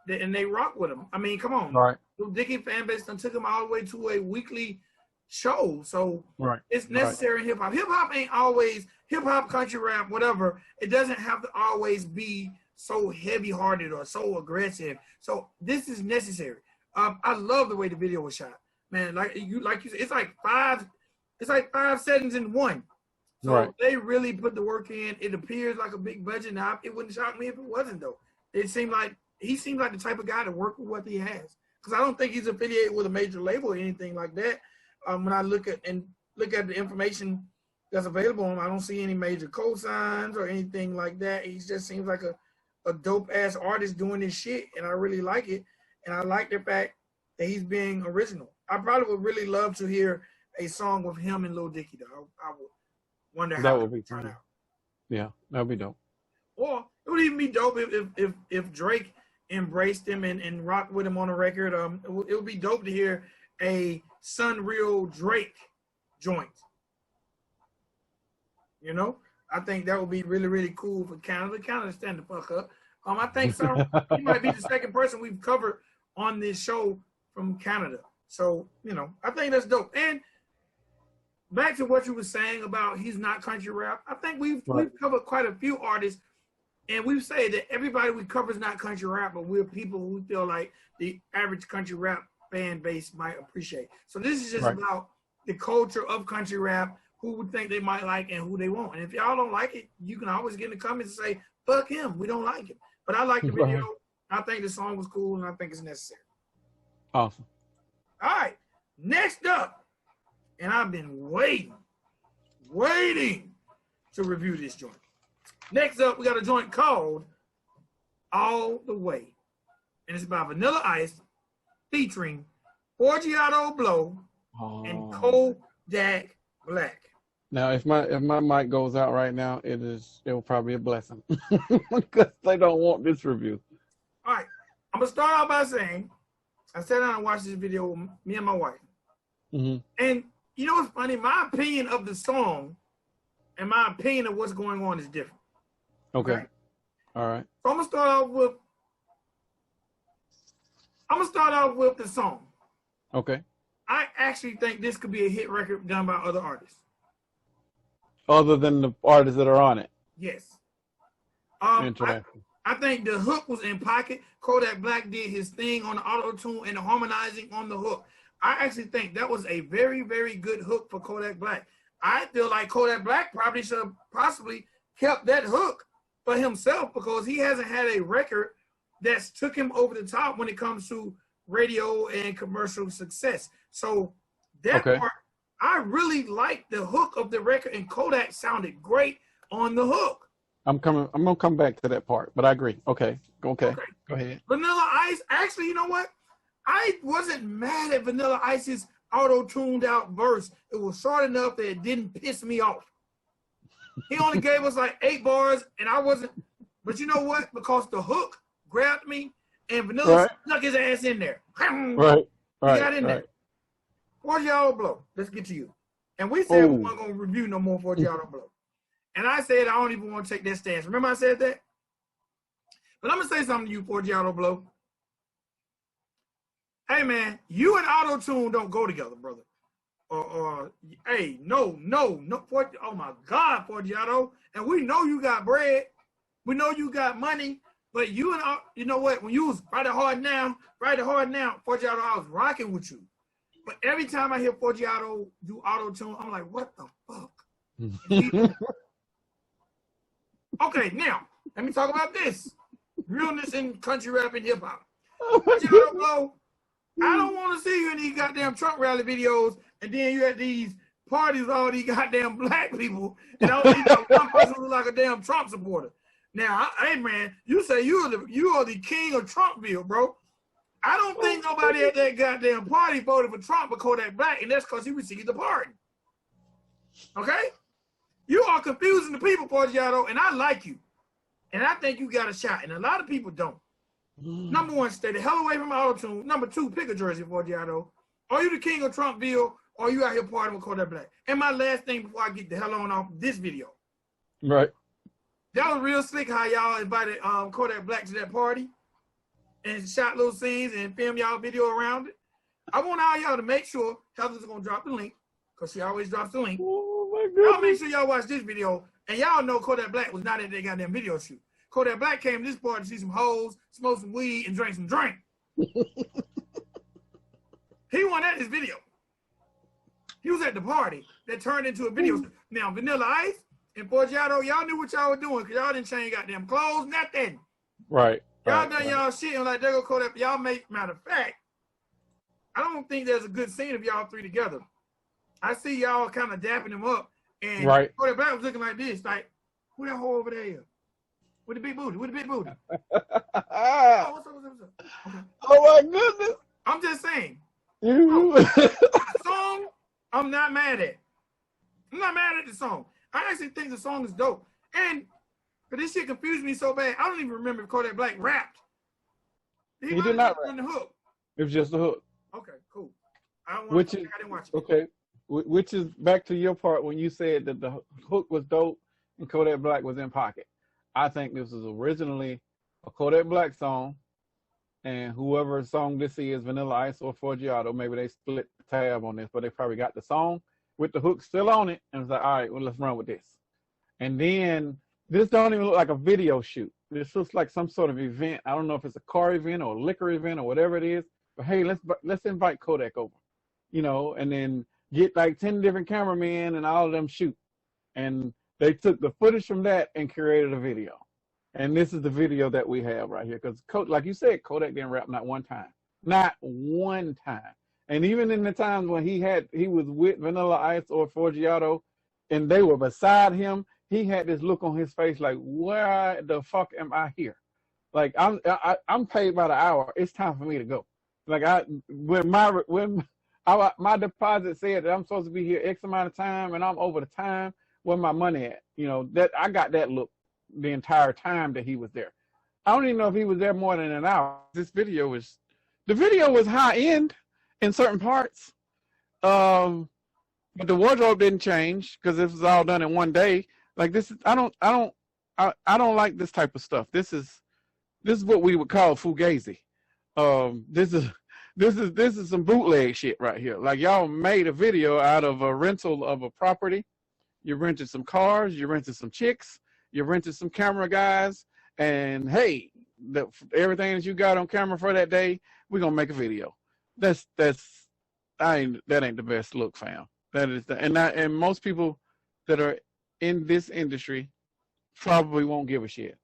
S1: they rock with them. I mean, come on,
S2: right?
S1: Lil Dicky fan base done took him all the way to a weekly show, so it's necessary in hip hop. Hip hop ain't always hip hop, country rap, whatever. It doesn't have to always be so heavy-hearted or so aggressive. So this is necessary. I love the way the video was shot, man. Like you said, it's like 5 seconds in one. So they really put the work in. It appears like a big budget. Now it wouldn't shock me if it wasn't though. It seemed like he seemed like the type of guy to work with what he has. Because I don't think he's affiliated with a major label or anything like that. When I look at the information that's available on him, I don't see any major cosigns or anything like that. He just seems like a dope ass artist doing this shit, and I really like it. And I like the fact that he's being original. I probably would really love to hear a song with him and Lil Dicky though. I would wonder how that would be turn out.
S2: Yeah, that would be dope.
S1: Or it would even be dope if Drake embraced him and rocked with him on a record. It would be dope to hear a SonReal Drake joint. You know? I think that would be really, really cool for Canada. Canada, stand the fuck up. I think he might be the second person we've covered on this show from Canada. So, I think that's dope. And back to what you were saying about he's not country rap. I think we've covered quite a few artists, and we've said that everybody we cover is not country rap, but we're people who feel like the average country rap fan base might appreciate. So this is just about the culture of country rap, who would think they might like and who they won't. And if y'all don't like it, you can always get in the comments and say, fuck him, we don't like him. But I like the video. I think the song was cool, and I think it's necessary.
S2: Awesome.
S1: All right, next up, and I've been waiting to review this joint. Next up, we got a joint called All the Way. And it's by Vanilla Ice featuring Forgiato Blow and Kodak Black.
S2: Now, if my mic goes out right now, it will probably be a blessing because they don't want this review.
S1: All right, I'm gonna start out by saying I sat down and watched this video with me and my wife, and you know what's funny? My opinion of the song and my opinion of what's going on is different.
S2: Okay. All right.
S1: So I'm gonna start off with the song.
S2: Okay.
S1: I actually think this could be a hit record done by other artists.
S2: Other than the artists that are on it?
S1: Yes.
S2: Interesting.
S1: I think the hook was in pocket. Kodak Black did his thing on the auto-tune and the harmonizing on the hook. I actually think that was a very, very good hook for Kodak Black. I feel like Kodak Black probably should have possibly kept that hook for himself because he hasn't had a record that's took him over the top when it comes to radio and commercial success. So that part, I really liked the hook of the record, and Kodak sounded great on the hook.
S2: I'm gonna come back to that part, but I agree. Okay. Go ahead.
S1: Vanilla Ice, actually, you know what? I wasn't mad at Vanilla Ice's auto-tuned out verse. It was short enough that it didn't piss me off. He only gave us like 8 bars, and I wasn't. But you know what? Because the hook grabbed me, and Vanilla stuck his ass in there.
S2: Right.
S1: He got in there. Forgiato Blow. Let's get to you. And we said we weren't going to review no more Forgiato Blow. And I said I don't even want to take that stance. Remember I said that? But I'm going to say something to you, Forgiato Blow. Hey man, you and auto-tune don't go together, brother. Hey, no. Oh my God, Forgiato. And we know you got bread. We know you got money. But you and you know what? When you was Ridin hard now, Forgiato, I was rocking with you. But every time I hear Forgiato do auto-tune, I'm like, what the fuck? Okay, now, let me talk about this. Realness in country rap and hip hop. Forgiato Blow, I don't want to see you in these goddamn Trump rally videos, and then you at these parties with all these goddamn black people, and I don't see that one person who look like a damn Trump supporter. Now, hey man, you say you are the king of Trumpville, bro. I don't think nobody at that goddamn party voted for Trump but Kodak Black, and that's because he received the pardon. Okay? You are confusing the people, Forgiato, and I like you. And I think you got a shot, and a lot of people don't. Number one, stay the hell away from auto-tune. Number two, pick a jersey, Forgiato. Are you the king of Trumpville, or are you out here partying with Kodak Black? And my last thing before I get the hell on off this video.
S2: Right.
S1: That was real slick how y'all invited Kodak Black to that party and shot little scenes and filmed y'all video around it. I want all y'all to make sure Heather's going to drop the link, because she always drops the link.
S2: Oh my goodness.
S1: Y'all make sure y'all watch this video, and y'all know Kodak Black was not at that goddamn video shoot. Kodak Black came to this party to see some hoes, smoke some weed, and drink some drink. He wasn't at this video. He was at the party that turned into a video. Now, Vanilla Ice and Forgiato, y'all knew what y'all were doing, because y'all didn't change goddamn clothes, nothing.
S2: Right.
S1: Y'all done y'all shit, and like, there go Kodak. Y'all matter of fact, I don't think there's a good scene of y'all three together. I see y'all kind of dapping him up, and Kodak Black was looking like this, like, who that hoe over there? With the big booty,
S2: Oh,
S1: what's up? Okay.
S2: Oh my goodness.
S1: I'm just saying.
S2: The
S1: song, I'm not mad at. I'm not mad at the song. I actually think the song is dope. And but this shit confused me so bad. I don't even remember if Kodak Black rapped.
S2: He did not rap.
S1: On the hook.
S2: It was just the hook.
S1: Okay, cool. I didn't watch it.
S2: Okay. Which is back to your part when you said that the hook was dope and Kodak Black was in pocket. I think this was originally a Kodak Black song, and whoever song this is, Vanilla Ice or Forgiato, maybe they split the tab on this, but they probably got the song with the hook still on it, and was like, all right, well, let's run with this. And then this don't even look like a video shoot. This looks like some sort of event. I don't know if it's a car event or a liquor event or whatever it is, but hey, let's invite Kodak over, and then get like 10 different cameramen and all of them shoot. And they took the footage from that and created a video. And this is the video that we have right here. Because, like you said, Kodak didn't rap not one time. Not one time. And even in the times when he was with Vanilla Ice or Forgiato, and they were beside him, he had this look on his face like, where the fuck am I here? Like, I'm paid by the hour. It's time for me to go. Like, when my deposit said that I'm supposed to be here X amount of time and I'm over the time, where my money at? That I got that look the entire time that he was there. I don't even know if he was there more than an hour. The video was high end in certain parts. But the wardrobe didn't change because it was all done in one day. Like this is I don't like this type of stuff. This is what we would call fugazi. This is some bootleg shit right here. Like y'all made a video out of a rental of a property. You rented some cars, you rented some chicks, you rented some camera guys, and hey, everything that you got on camera for that day, we're gonna make a video. That ain't the best look, fam. That is and most people that are in this industry probably won't give a shit.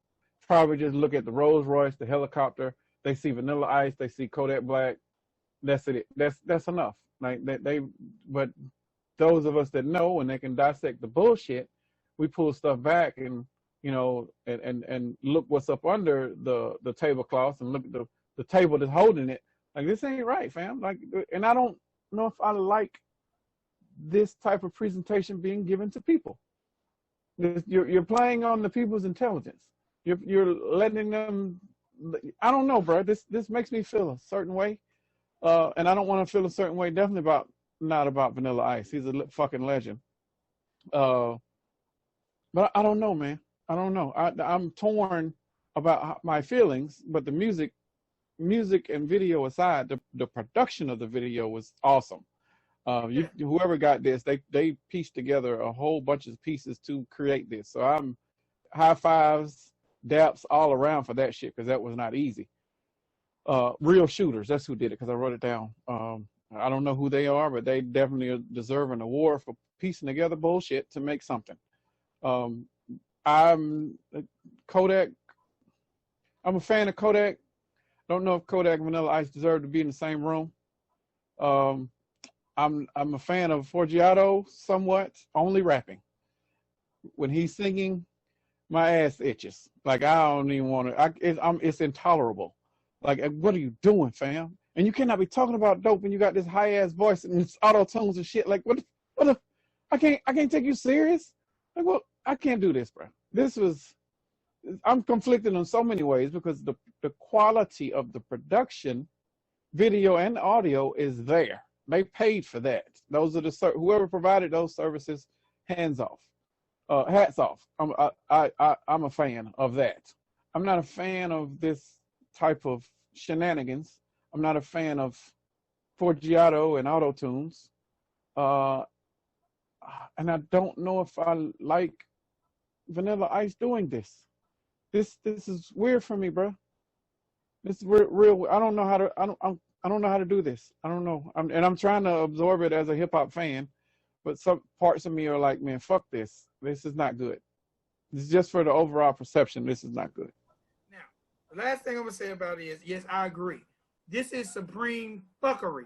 S2: Probably just look at the Rolls Royce, the helicopter, they see Vanilla Ice, they see Kodak Black. That's it. That's enough. Like but those of us that know and they can dissect the bullshit, we pull stuff back and and look what's up under the tablecloth and look at the table that's holding it. Like this ain't right, fam. Like, and I don't know if I like this type of presentation being given to people. You're playing on the people's intelligence. You're letting them. I don't know, bro. This makes me feel a certain way, and I don't want to feel a certain way. Definitely not about Vanilla Ice. He's a fucking legend. But I don't know, man. I don't know. I'm torn about my feelings, but the music music and video aside, the production of the video was awesome. Whoever got this, they pieced together a whole bunch of pieces to create this. So I'm high fives, daps all around for that shit, because that was not easy. Real Shooters, that's who did it, because I wrote it down. I don't know who they are, but they definitely deserve an award for piecing together bullshit to make something. I'm Kodak. I'm a fan of Kodak. Don't know if Kodak and Vanilla Ice deserve to be in the same room. I'm a fan of Forgiato somewhat, only rapping. When he's singing, my ass itches. Like, I don't even want to. It's intolerable. Like, what are you doing, fam? And you cannot be talking about dope when you got this high ass voice and it's auto tunes and shit. Like, what? I can't take you serious. Like, well, I can't do this, bro. I'm conflicted in so many ways, because the quality of the production, video and audio, is there. They paid for that. Those are whoever provided those services. Hands off, hats off. I'm a fan of that. I'm not a fan of this type of shenanigans. I'm not a fan of Forgiato and auto tunes. And I don't know if I like Vanilla Ice doing this. This is weird for me, bro. This is real. I don't know how to. I don't know how to do this. I don't know. I'm trying to absorb it as a hip hop fan, but some parts of me are like, man, fuck this. This is not good. This is just for the overall perception. This is not good.
S1: Now, the last thing I'm gonna say about it is, yes, I agree. This is supreme fuckery.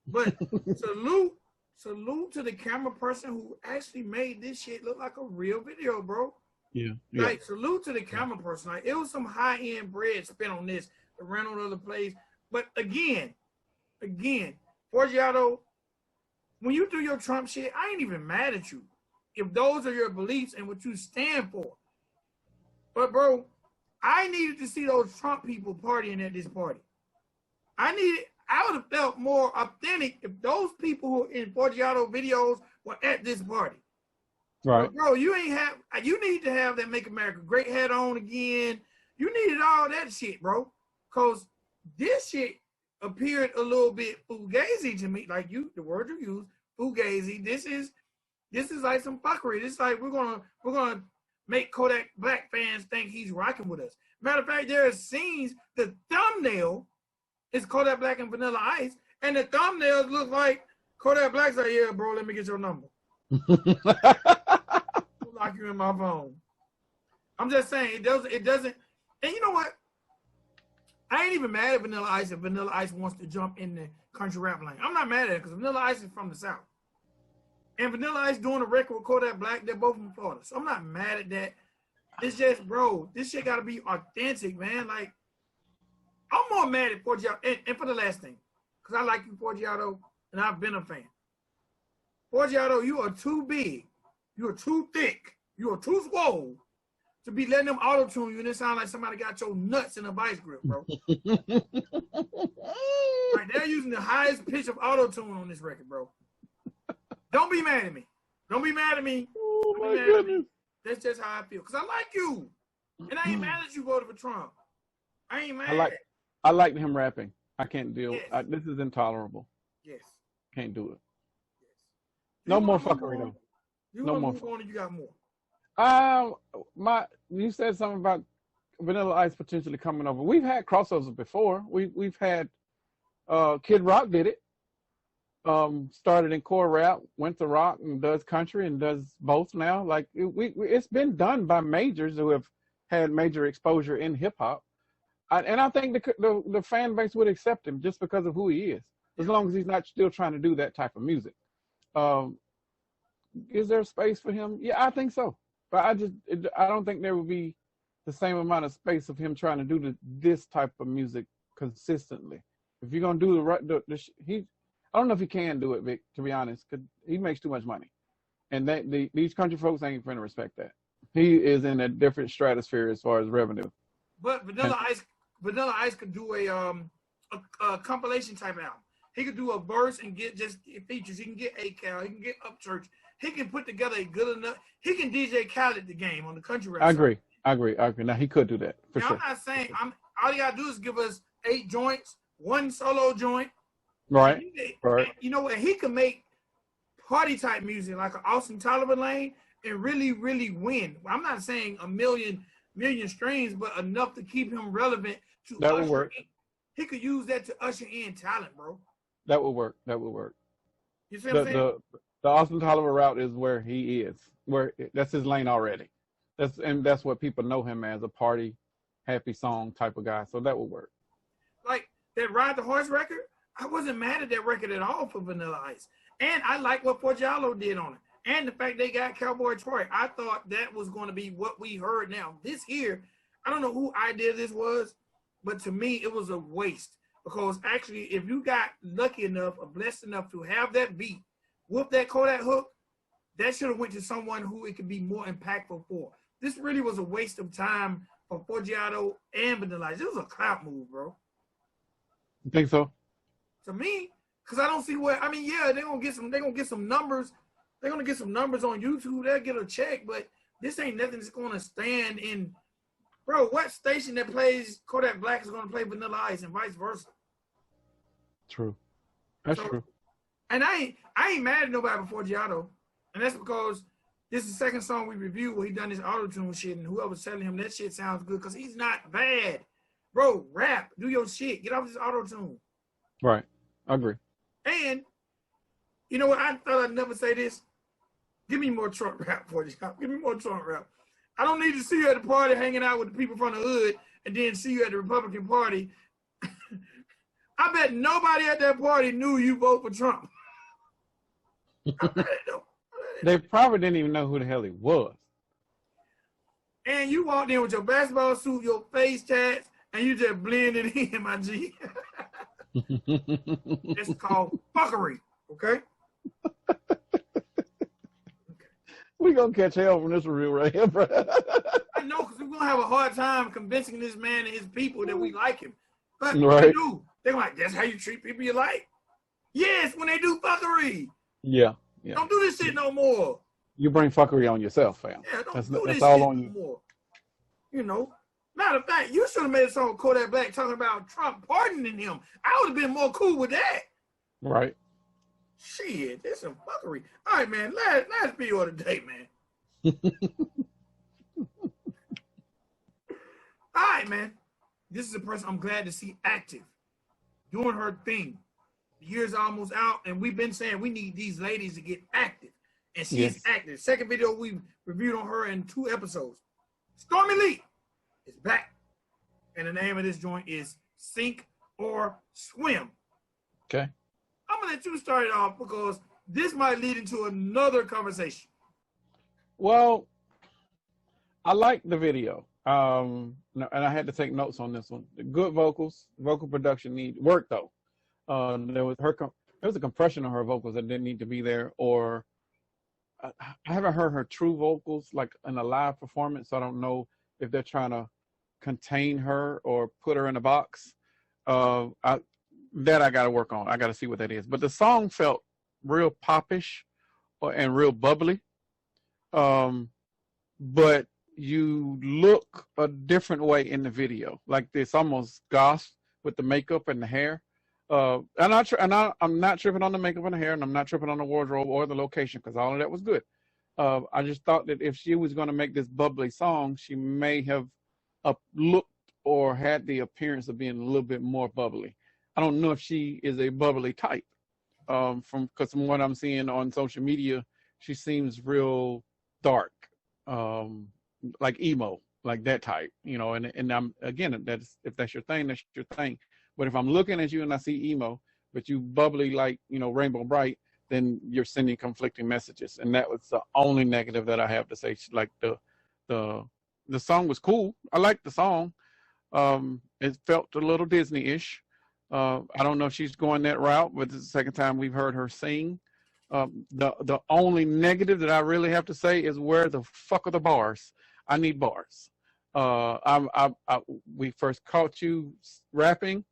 S1: But salute to the camera person who actually made this shit look like a real video, bro.
S2: Yeah.
S1: Like, salute to the camera person. Like, it was some high-end bread spent on this, the rental of the place. But again, Forgiato, when you do your Trump shit, I ain't even mad at you if those are your beliefs and what you stand for. But, bro, I needed to see those Trump people partying at this party. I would have felt more authentic if those people who are in Forgiato videos were at this party.
S2: Right.
S1: But bro, you need to have that Make America Great hat on again. You needed all that shit, bro. Because this shit appeared a little bit fugazi to me. Like, the word you use, fugazi. This is like some fuckery. This is like we're gonna make Kodak Black fans think he's rocking with us. Matter of fact, there are scenes, the thumbnail is Kodak Black and Vanilla Ice, and the thumbnails look like Kodak Black's like, yeah, bro, let me get your number. I'll lock you in my phone. I'm just saying, it doesn't, and you know what? I ain't even mad at Vanilla Ice if Vanilla Ice wants to jump in the country rap lane. I'm not mad at it, because Vanilla Ice is from the South. And Vanilla Ice doing a record with Kodak Black, they're both from Florida. So I'm not mad at that. It's just, bro, this shit gotta be authentic, man. Like, I'm more mad at Forgiato, and for the last thing, because I like you, Forgiato, and I've been a fan. Forgiato, you are too big, you are too thick, you are too swole to be letting them auto-tune you, and it sounds like somebody got your nuts in a vice grip, bro. Like, they're using the highest pitch of auto-tune on this record, bro. Don't be mad at me. Don't be mad at me.
S2: Oh, my goodness.
S1: That's just how I feel, because I like you, and I ain't mad at you voted for Trump. I ain't mad.
S2: I like him rapping. I can't deal.
S1: Yes.
S2: This is intolerable.
S1: Yes.
S2: Can't do it.
S1: Yes.
S2: No more fuckery though.
S1: No more. You got more.
S2: You said something about Vanilla Ice potentially coming over. We've had crossovers before. We've had Kid Rock did it. Started in core rap, went to rock, and does country, and does both now. Like, it's been done by majors who have had major exposure in hip hop. And I think the fan base would accept him just because of who he is, as long as he's not still trying to do that type of music. Is there space for him? Yeah, I think so. But I don't think there would be the same amount of space of him trying to do this type of music consistently. If you're gonna do I don't know if he can do it, Vic, to be honest, because he makes too much money, and these country folks ain't going to respect that. He is in a different stratosphere as far as revenue.
S1: But Vanilla Ice could do a compilation type album. He could do a verse and get features. He can get A-Cal. He can get Upchurch. He can put together a good enough. He can DJ Khaled the game on the country rap.
S2: I agree. Now he could do that for sure.
S1: I'm not saying all you gotta do is give us 8 joints, 1 solo joint.
S2: Right. Right.
S1: And you know what? He could make party type music like an Austin Tolliver Lane and really, really win. I'm not saying a million streams, but enough to keep him relevant to
S2: that would work.
S1: He could use that to usher in talent, bro.
S2: That would work. That would work.
S1: You see what I'm saying?
S2: The Austin Tolliver route is where he is. That's his lane already. That's what people know him as, a party, happy song type of guy. So that would work.
S1: Like that Ride the Horse record, I wasn't mad at that record at all for Vanilla Ice. And I like what Forgiato did on it. And the fact they got Cowboy Troy. I thought that was going to be what we heard now. This here, I don't know who idea this was, but to me, it was a waste. Because actually, if you got lucky enough or blessed enough to have that beat with that Kodak hook, that should have went to someone who it could be more impactful for. This really was a waste of time for Forgiato and Vanilla Ice. It was a clout move, bro.
S2: You think so?
S1: To me, because I don't see where. I mean, yeah, they're gonna get some numbers. They're gonna get some numbers on YouTube. They'll get a check, but this ain't nothing that's gonna stand in. Bro, what station that plays Kodak Black is gonna play Vanilla Ice and vice versa?
S2: True. That's true.
S1: And I ain't mad at nobody before Forgiato, and that's because this is the second song we reviewed where he done this auto-tune shit, and whoever's telling him that shit sounds good because he's not bad. Bro, rap, do your shit, get off this auto-tune.
S2: Right, I agree.
S1: And you know what? I thought I'd never say this. Give me more Trump rap, Forgiato. Give me more Trump rap. I don't need to see you at the party hanging out with the people from the hood and then see you at the Republican Party. I bet nobody at that party knew you vote for Trump.
S2: They probably didn't even know who the hell he was.
S1: And you walked in with your basketball suit, your face tats, and you just blended in, my G. It's called fuckery, okay?
S2: We gonna catch hell from this review right here, bro.
S1: I know, because we're gonna have a hard time convincing this man and his people that we like him. But
S2: right.
S1: They do. They're like, that's how you treat people you like. Yes, when they do fuckery.
S2: Yeah.
S1: Don't do this shit no more.
S2: You bring fuckery on yourself, fam.
S1: Yeah,
S2: that's
S1: do this
S2: all
S1: shit
S2: on
S1: no
S2: you.
S1: more. You know. Matter of fact, you should have made a song with Kodak Black talking about Trump pardoning him. I would have been more cool with that.
S2: Right.
S1: Shit, there's some fuckery. All right, man. Last video of the day, man. All right, man. This is a person I'm glad to see active, doing her thing. The year's almost out, and we've been saying we need these ladies to get active. And she's active. Second video we reviewed on her in 2 episodes. Stormie Leigh is back. And the name of this joint is Sink or Swim.
S2: Okay.
S1: I'm going to let you start it off because this might lead into another conversation.
S2: Well, I like the video. And I had to take notes on this one. The good vocals, vocal production need work though. There was a compression on her vocals that didn't need to be there, or I haven't heard her true vocals like in a live performance, so I don't know if they're trying to contain her or put her in a box. I got to work on. I got to see what that is. But the song felt real popish and real bubbly. But you look a different way in the video, like this almost goth with the makeup and the hair. I'm not tripping on the makeup and the hair, and I'm not tripping on the wardrobe or the location because all of that was good. I just thought that if she was going to make this bubbly song, she may have looked or had the appearance of being a little bit more bubbly. I don't know if she is a bubbly type. Because from what I'm seeing on social media, she seems real dark, like emo, like that type, you know. And I'm again, if that's your thing, that's your thing. But if I'm looking at you and I see emo, but you bubbly like, you know, Rainbow Bright, then you're sending conflicting messages. And that was the only negative that I have to say. Like the song was cool. I liked the song. It felt a little Disney-ish. I don't know if she's going that route, but this is the second time we've heard her sing. The only negative that I really have to say is where the fuck are the bars? I need bars. We first caught you rapping.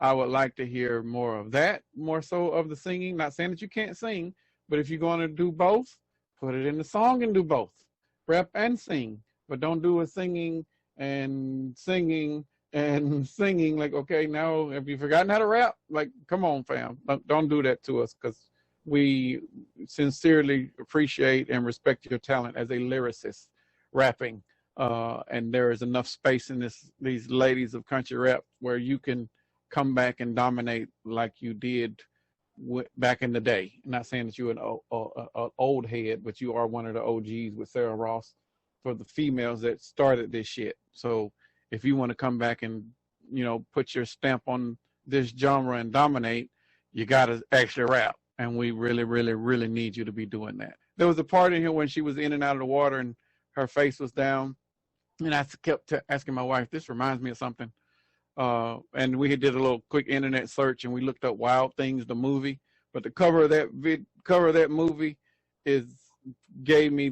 S2: I would like to hear more of that, more so of the singing. Not saying that you can't sing, but if you're going to do both, put it in the song and do both. Rap and sing, but don't do a singing and and singing. Like, okay, now have you forgotten how to rap? Like, come on, fam, don't do that to us, because we sincerely appreciate and respect your talent as a lyricist rapping. And there is enough space in these ladies of country rap where you can come back and dominate like you did back in the day. I'm not saying that you're an old head, but you are one of the OGs with Sarah Ross for the females that started this shit. So if you want to come back and, put your stamp on this genre and dominate, you got to actually rap. And we really, really, really need you to be doing that. There was a part in here when she was in and out of the water and her face was down. And I kept asking my wife, this reminds me of something. And we did a little quick internet search and we looked up Wild Things, the movie. But the cover of that movie gave me,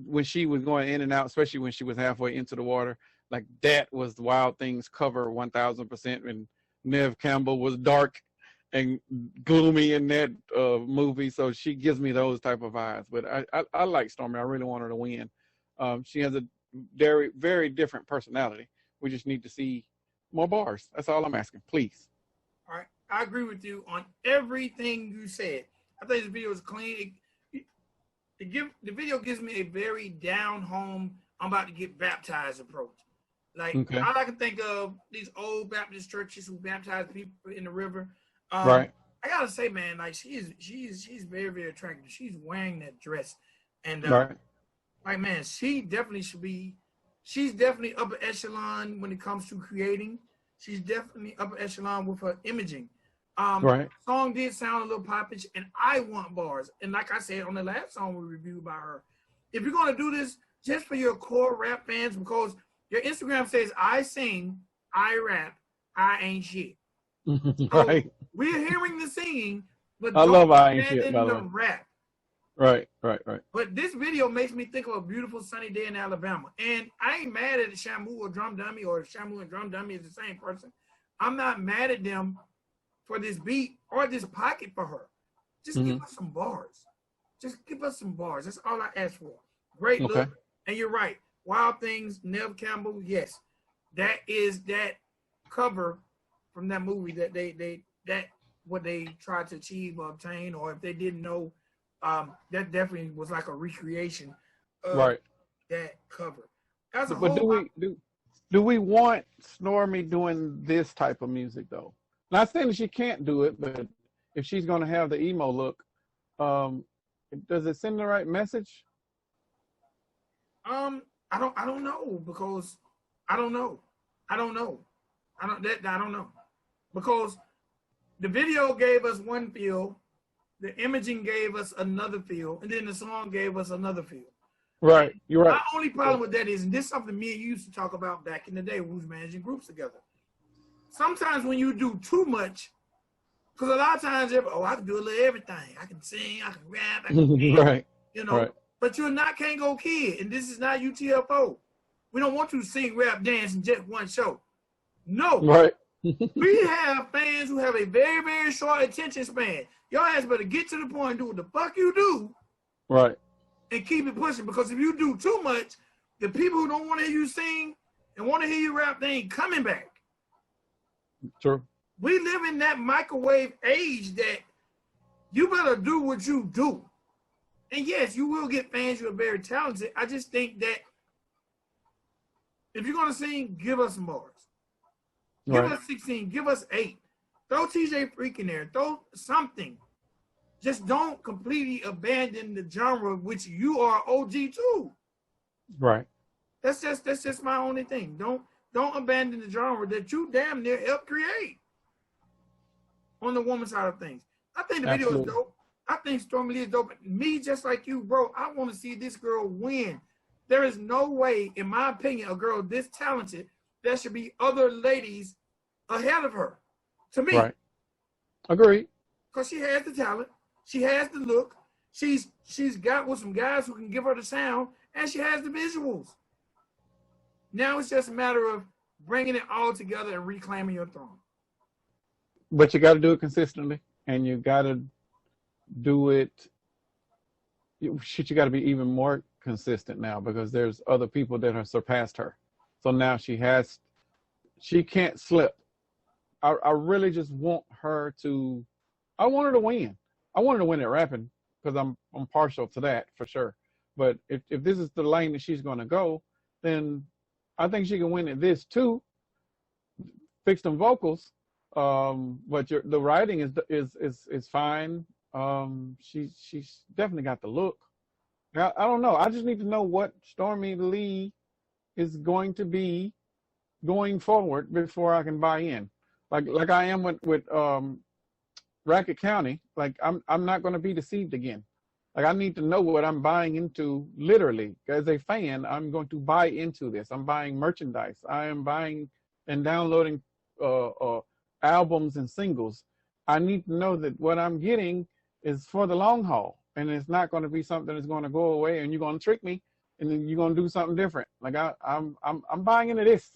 S2: when she was going in and out, especially when she was halfway into the water, like that was the Wild Things cover 1000%. And Nev Campbell was dark and gloomy in that movie. So she gives me those type of vibes. But I like Stormie. I really want her to win. She has a very, very different personality. We just need to see more bars. That's all I'm asking, please.
S1: All right. I agree with you on everything you said. I think this video is clean. The video gives me a very down home, I'm about to get baptized approach. Like, okay. All I can think of these old Baptist churches who baptize people in the river.
S2: Right.
S1: I gotta say, man, like she's very, very attractive. She's wearing that dress, and
S2: right.
S1: Like, man, she's definitely upper echelon when it comes to creating. She's definitely upper echelon with her imaging.
S2: Right.
S1: The song did sound a little popish, and I want bars. And like I said on the last song we reviewed by her, if you're gonna do this just for your core rap fans, because your Instagram says I sing, I rap, I ain't shit.
S2: Right.
S1: So we're hearing the singing, but
S2: I love I ain't shit, by the way.
S1: Rap.
S2: Right.
S1: But this video makes me think of a beautiful sunny day in Alabama. And I ain't mad at Shamu or Drum Dummy, or Shamu and Drum Dummy is the same person. I'm not mad at them for this beat or this pocket for her. Just give us some bars. Just give us some bars. That's all I ask for. Great look. And you're right. Wild Things, Nev Campbell, yes. That is that cover from that movie that what they tried to achieve or obtain, or if they didn't know, that definitely was like a recreation of that cover.
S2: But do we want Stormie doing this type of music though? Not saying that she can't do it, but if she's going to have the emo look, does it send the right message?
S1: I don't know, because I don't know because the video gave us one feel, the imaging gave us another feel, and then the song gave us another feel.
S2: Right, you're right.
S1: My only problem with that is, and this is something me and you used to talk about back in the day when we was managing groups together. Sometimes when you do too much, because a lot of times, I can do a little everything. I can sing, I can rap, I can dance,
S2: right.
S1: Right. But you're not Can't Go Kid, and this is not UTFO. We don't want you to sing, rap, dance in just one show. No.
S2: Right.
S1: We have fans who have a very, very short attention span. Your ass better get to the point and do what the fuck you do.
S2: Right.
S1: And keep it pushing, because if you do too much, the people who don't want to hear you sing and want to hear you rap, they ain't coming back.
S2: True.
S1: We live in that microwave age that you better do what you do. And yes, you will get fans who are very talented. I just think that if you're going to sing, give us some bars. Give us 16, give us 8. Throw TJ Freak in there. Throw something. Just don't completely abandon the genre, which you are OG too.
S2: Right.
S1: That's just my only thing. Don't abandon the genre that you damn near helped create. On the woman side of things, I think the video is dope. I think Stormie Leigh is dope. Me, just like you, bro, I want to see this girl win. There is no way, in my opinion, a girl this talented, there should be other ladies ahead of her. To me.
S2: Right. Agreed.
S1: Because she has the talent. She has the look. She's got with some guys who can give her the sound, and she has the visuals. Now it's just a matter of bringing it all together and reclaiming your throne.
S2: But you got to do it consistently, and you got to do it. You got to be even more consistent now, because there's other people that have surpassed her. So now she has she can't slip. I really just want her to. I want her to win. I want her to win at rapping because I'm partial to that for sure. But if this is the lane that she's going to go, then I think she can win at this too. Fix them vocals, but the writing is fine. She's definitely got the look. I don't know. I just need to know what Stormie Leigh is going to be going forward before I can buy in. Like I am with Racket County. Like I'm not going to be deceived again. Like I need to know what I'm buying into. Literally, as a fan, I'm going to buy into this. I'm buying merchandise. I am buying and downloading albums and singles. I need to know that what I'm getting is for the long haul, and it's not going to be something that's going to go away and you're going to trick me and then you're going to do something different. Like I'm buying into this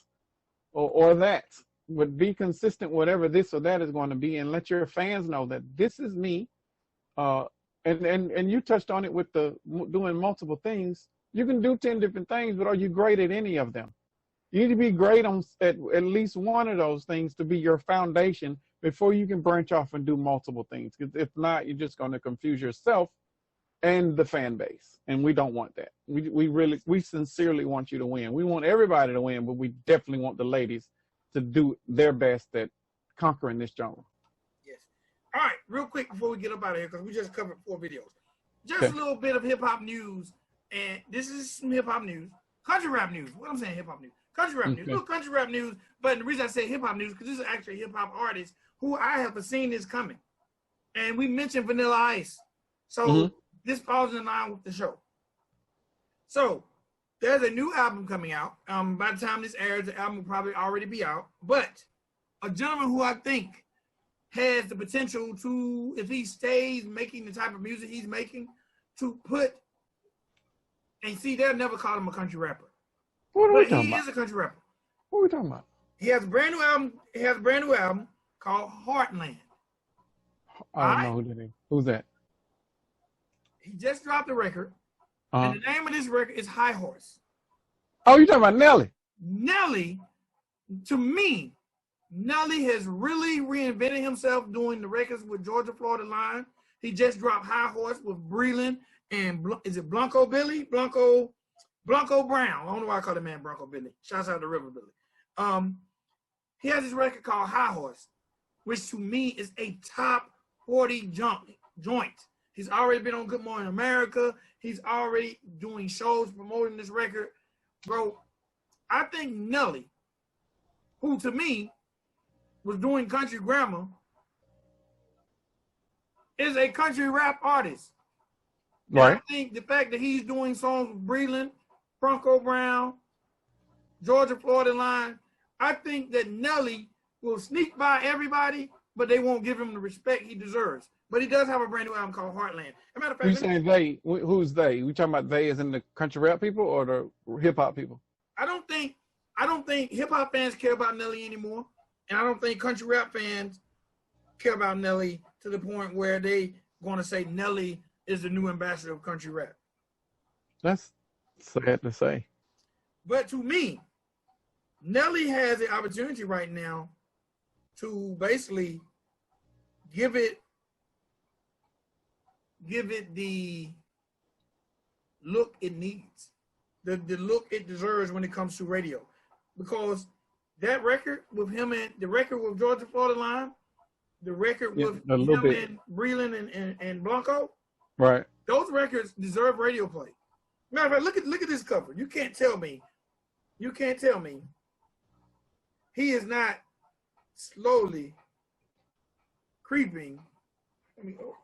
S2: or that. But be consistent, whatever this or that is going to be, and let your fans know that this is me. And you touched on it with the doing multiple things. You can do 10 different things, but are you great at any of them? You need to be great on at least one of those things to be your foundation before you can branch off and do multiple things. Because if not, you're just going to confuse yourself and the fan base, and we don't want that. We sincerely want you to win. We want everybody to win, but we definitely want the ladies to do their best at conquering this genre.
S1: Yes. All right, real quick before we get up out of here, because we just covered 4 videos. Just a little bit of hip-hop news, and this is some hip-hop news. Country rap news. What I'm saying, hip-hop news. Country rap news. Little country rap news, but the reason I say hip-hop news, because this is actually a hip-hop artist who I have seen this coming. And we mentioned Vanilla Ice. So this falls in line with the show. So there's a new album coming out. By the time this airs, the album will probably already be out. But a gentleman who I think has the potential to, if he stays making the type of music he's making, to put, and see, they'll never call him a country rapper.
S2: What are we talking
S1: He
S2: about?
S1: is a country rapper.
S2: What are we talking about?
S1: He has a brand new album. He has a brand new album called Heartland.
S2: I don't know who that is. Who's that?
S1: He just dropped a record. And the name of this record is High Horse.
S2: Oh, you're talking about Nelly?
S1: Nelly, to me, Nelly has really reinvented himself doing the records with Georgia Florida Line. He just dropped High Horse with Breland and is it Blanco Billy? Blanco Brown. I don't know why I call the man Bronco Billy. Shouts out to River Billy. He has this record called High Horse, which to me is a top 40 joint. He's already been on Good Morning America. He's already doing shows promoting this record. Bro, I think Nelly, who to me was doing country grammar, is a country rap artist. Right. I think the fact that he's doing songs with Breland, Bronco Brown, Georgia Florida Line, I think that Nelly will sneak by everybody, but they won't give him the respect he deserves. But he does have a brand new album called Heartland. As a matter of fact,
S2: you saying they? Who's they? We talking about they as in the country rap people or the hip hop people?
S1: I don't think hip hop fans care about Nelly anymore, and I don't think country rap fans care about Nelly to the point where they going to say Nelly is the new ambassador of country rap.
S2: That's sad to say.
S1: But to me, Nelly has the opportunity right now to basically give it the look it needs, the look it deserves when it comes to radio. Because that record with him and the record with Georgia Florida Line, the record with him and Breland and Blanco,
S2: right?
S1: Those records deserve radio play. Matter of fact, look at this cover. You can't tell me he is not slowly creeping. There we go.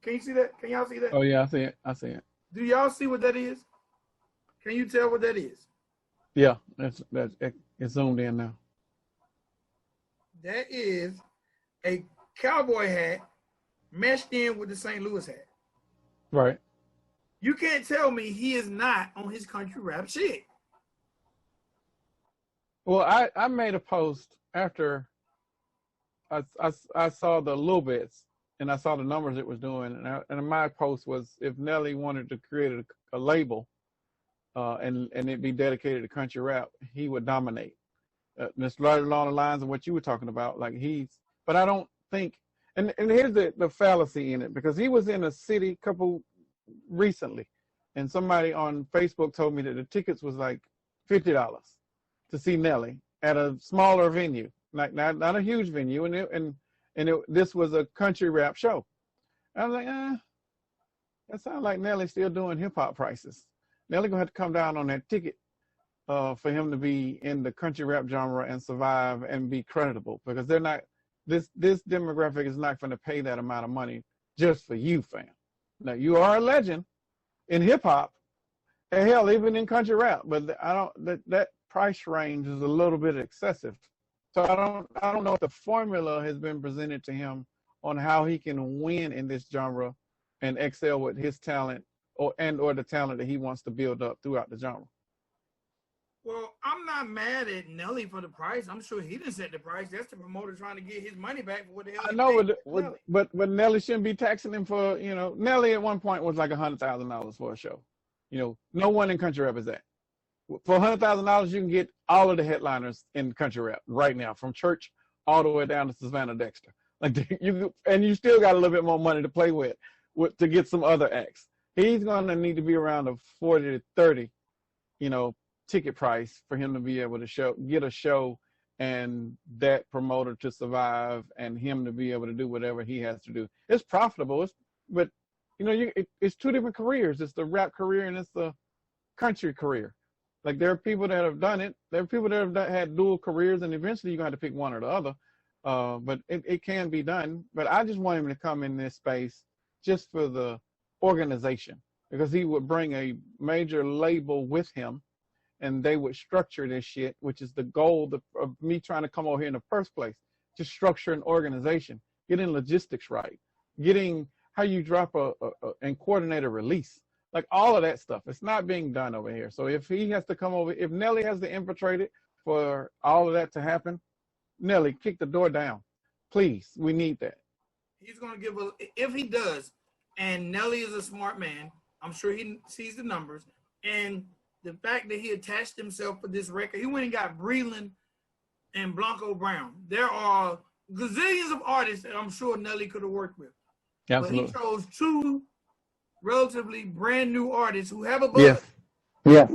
S1: Can you see that? Can y'all see that?
S2: Oh yeah, I see it.
S1: Do y'all see what that is? Can you tell what that is?
S2: Yeah, that's it's zoomed in now.
S1: That is a cowboy hat meshed in with the St. Louis hat.
S2: Right.
S1: You can't tell me he is not on his country rap shit.
S2: Well, I made a post after I saw the little bits and I saw the numbers it was doing, and my post was if Nelly wanted to create a label and it be dedicated to country rap, he would dominate. That's right along the lines of what you were talking about. Like but I don't think, and here's the fallacy in it, because he was in a city couple recently, and somebody on Facebook told me that the tickets was like $50 to see Nelly at a smaller venue, like not a huge venue, this was a country rap show. I was like, that sounds like Nelly still doing hip hop prices. Nelly gonna have to come down on that ticket for him to be in the country rap genre and survive and be creditable, because they're not. This demographic is not going to pay that amount of money just for you, fam. Now, you are a legend in hip hop, and hell, even in country rap, but that price range is a little bit excessive. So I don't know if the formula has been presented to him on how he can win in this genre and excel with his talent or the talent that he wants to build up throughout the genre.
S1: Well, I'm not mad at Nelly for the price. I'm sure he didn't set the price. That's the promoter trying to get his money back for what the hell.
S2: I know, but Nelly shouldn't be taxing him for, Nelly at one point was like $100,000 for a show. No one in country rap is that. For $100,000, you can get all of the headliners in country rap right now, from Church all the way down to Savannah Dexter. And you still got a little bit more money to play with to get some other acts. He's going to need to be around a 40 to 30, ticket price for him to be able to get a show, and that promoter to survive, and him to be able to do whatever he has to do. It's profitable, but it's two different careers. It's the rap career and it's the country career. Like, there are people that have done it. There are people that have had dual careers, and eventually you're going to have to pick one or the other. But it can be done. But I just want him to come in this space just for the organization, because he would bring a major label with him, and they would structure this shit, which is the goal of me trying to come over here in the first place. Just structure an organization, getting logistics right, getting how you drop and coordinate a release. Like, all of that stuff, it's not being done over here. So if he has to come over, if Nelly has to infiltrate it for all of that to happen, Nelly, kick the door down. Please, we need that.
S1: He's going to if he does, and Nelly is a smart man, I'm sure he sees the numbers, and the fact that he attached himself for this record, he went and got Breland and Blanco Brown. There are gazillions of artists that I'm sure Nelly could have worked with.
S2: Absolutely.
S1: But he chose two relatively brand new artists who have a buzz.
S2: Yeah.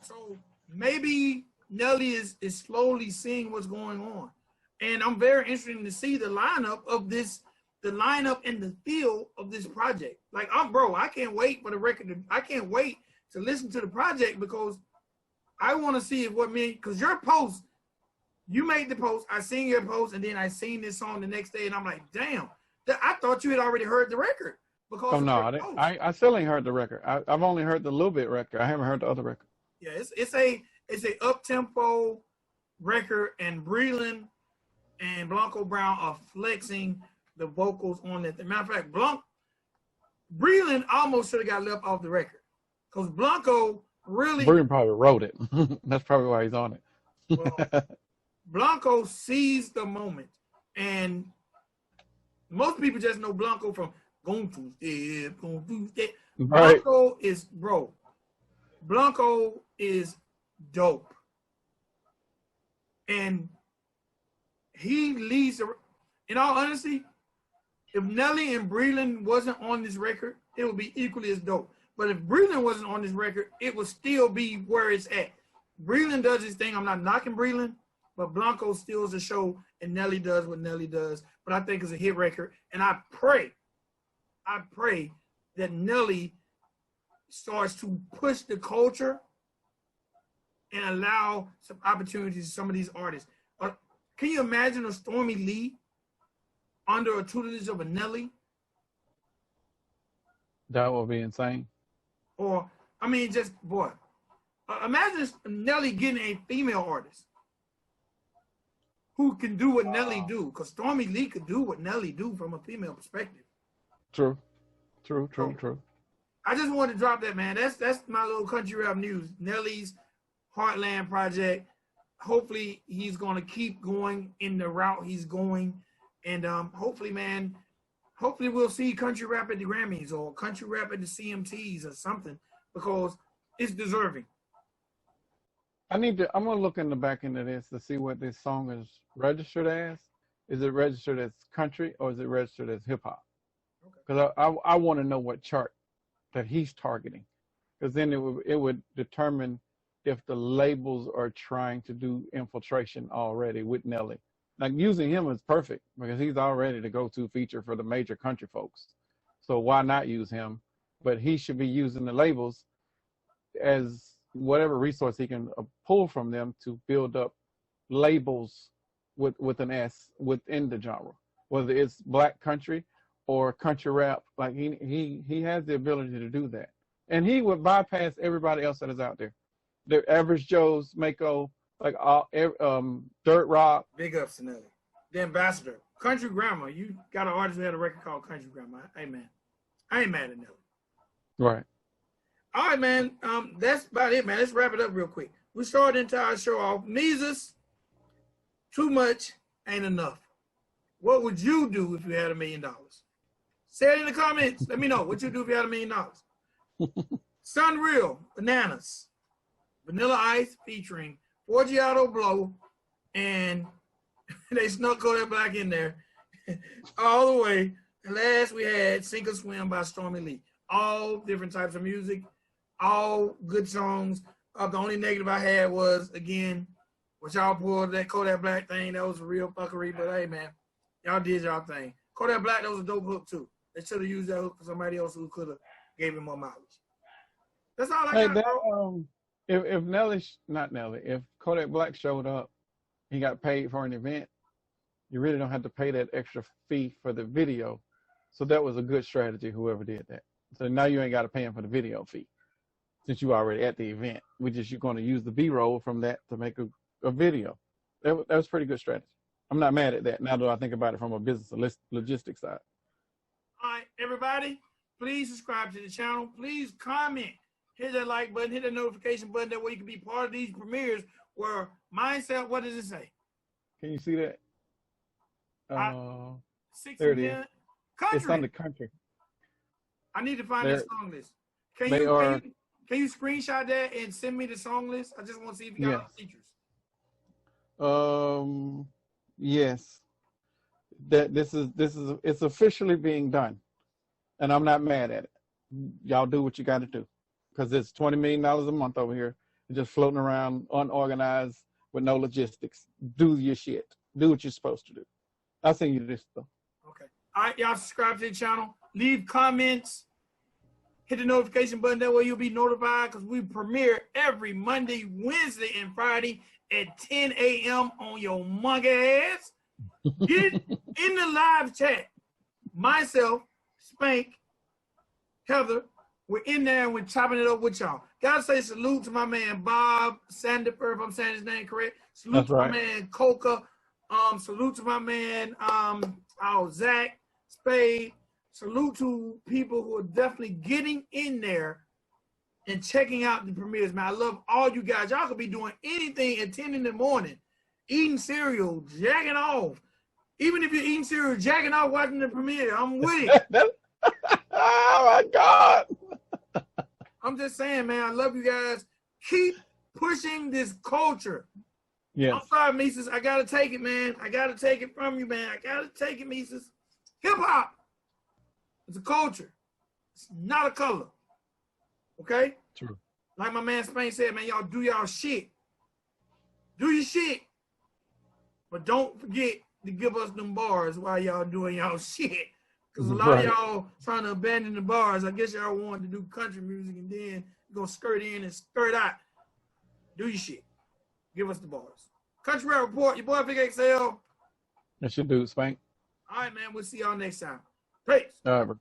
S1: So maybe Nelly is slowly seeing what's going on. And I'm very interested to see the lineup and the feel of this project. Like, I can't wait for the record. I can't wait to listen to the project, because I want to see because your post, you made the post, I seen your post, and then I seen this song the next day, and I'm like, damn, I thought you had already heard the record.
S2: I still ain't heard the record. I've only heard the little bit record. I haven't heard the other record.
S1: Yeah, it's a up-tempo record, and Breland and Blanco Brown are flexing the vocals on it. As a matter of fact, Breland almost should have got left off the record, because Blanco
S2: Breland probably wrote it. That's probably why he's on it.
S1: Well, Blanco seized the moment, and most people just know Blanco from "Going to Step."
S2: Right.
S1: Blanco is dope, and he leads. In all honesty, if Nelly and Breland wasn't on this record, it would be equally as dope. But if Breland wasn't on this record, it would still be where it's at. Breland does his thing. I'm not knocking Breland, but Blanco steals the show, and Nelly does what Nelly does. But I think it's a hit record, and I pray that Nelly starts to push the culture and allow some opportunities to some of these artists. Can you imagine a Stormie Leigh under a tutelage of a Nelly?
S2: That would be insane.
S1: Or, imagine Nelly getting a female artist who can do what Nelly do, because Stormie Leigh could do what Nelly do from a female perspective.
S2: True.
S1: I just wanted to drop that, man. That's my little country rap news. Nelly's Heartland project. Hopefully he's going to keep going in the route he's going. And hopefully we'll see country rap at the Grammys or country rap at the CMTs or something, because it's deserving.
S2: I'm gonna look in the back end of this to see what this song is registered as. Is it registered as country or is it registered as hip hop? Because I want to know what chart that he's targeting, because then it would determine if the labels are trying to do infiltration already with Nelly. Like, using him is perfect because he's already the go-to feature for the major country folks. So why not use him? But he should be using the labels as whatever resource he can pull from them to build up labels with an S within the genre, whether it's black country or country rap. Like, he has the ability to do that, and he would bypass everybody else that is out there. The average Joe's, Mako, like Dirt Rock.
S1: Big ups to Nelly. The ambassador. Country Grammar. You got an artist who had a record called Country Grammar. Hey, man. I ain't mad at Nelly.
S2: Right.
S1: All right, man. That's about it, man. Let's wrap it up real quick. We started into our show off. Mesus, too much ain't enough. What would you do if you had $1 million? Say it in the comments. Let me know what you do if you had $1 million. SonReal, Bananas. Vanilla Ice featuring Forgiato Blow, and they snuck Kodak Black in there all the way. And last we had Sink or Swim by Stormie Leigh. All different types of music, all good songs. The only negative I had was, again, what y'all pulled, that Kodak Black thing. That was a real fuckery, but hey, man, y'all did y'all thing. Kodak Black, that was a dope hook, too. They should have used that hook for somebody else who could have gave him more mileage. That's all I got, bro.
S2: If not Nelly, if Kodak Black showed up, he got paid for an event, you really don't have to pay that extra fee for the video. So that was a good strategy, whoever did that. So now you ain't got to pay him for the video fee, since you already at the event. You're going to use the B-roll from that to make a video. That was pretty good strategy. I'm not mad at that. Now that I think about it from a business logistics side.
S1: All right, everybody, please subscribe to the channel. Please comment. Hit that like button, hit that notification button. That way you can be part of these premieres where Mindset, what does it say?
S2: Can you see that?
S1: 6
S2: there it
S1: million.
S2: is.
S1: Country.
S2: It's on the country.
S1: I need to find that song list. Can you screenshot that and send me the song list? I just want to see if you got all features.
S2: Yes. It's officially being done, and I'm not mad at it. Y'all do what you got to do, because it's $20 million a month over here, just floating around unorganized with no logistics. Do your shit. Do what you're supposed to do. I'll send you this though.
S1: Okay. All right, y'all subscribe to the channel. Leave comments. Hit the notification button. That way you'll be notified, because we premiere every Monday, Wednesday, and Friday at 10 a.m. on your monkey ass. Get in the live chat. Myself, Spank, Heather, we're in there and we're chopping it up with y'all. Gotta say salute to my man Bob Sandifer, if I'm saying his name correct. Salute to my man Coca. Salute to my man Zach Spade. Salute to people who are definitely getting in there and checking out the premieres, man. I love all you guys. Y'all could be doing anything at 10 in the morning, eating cereal, jacking off. Even if you're eating cereal, jacking off, watching the premiere, I'm with it.
S2: Oh, my God.
S1: I'm just saying, man, I love you guys. Keep pushing this culture.
S2: Yeah.
S1: I'm sorry, Mesus. I got to take it, man. I got to take it from you, man. I got to take it, Mesus. Hip-hop. It's a culture. It's not a color. Okay?
S2: True.
S1: Like my man Spank said, man, y'all do y'all shit. Do your shit. But don't forget to give us them bars while y'all doing y'all shit. Because a lot of y'all trying to abandon the bars. I guess y'all want to do country music and then go skirt in and skirt out. Do your shit. Give us the bars. Country Rap Report, your boy Big XL.
S2: That's your dude, Spank.
S1: All right, man. We'll see y'all next time. Peace.
S2: All right, bro.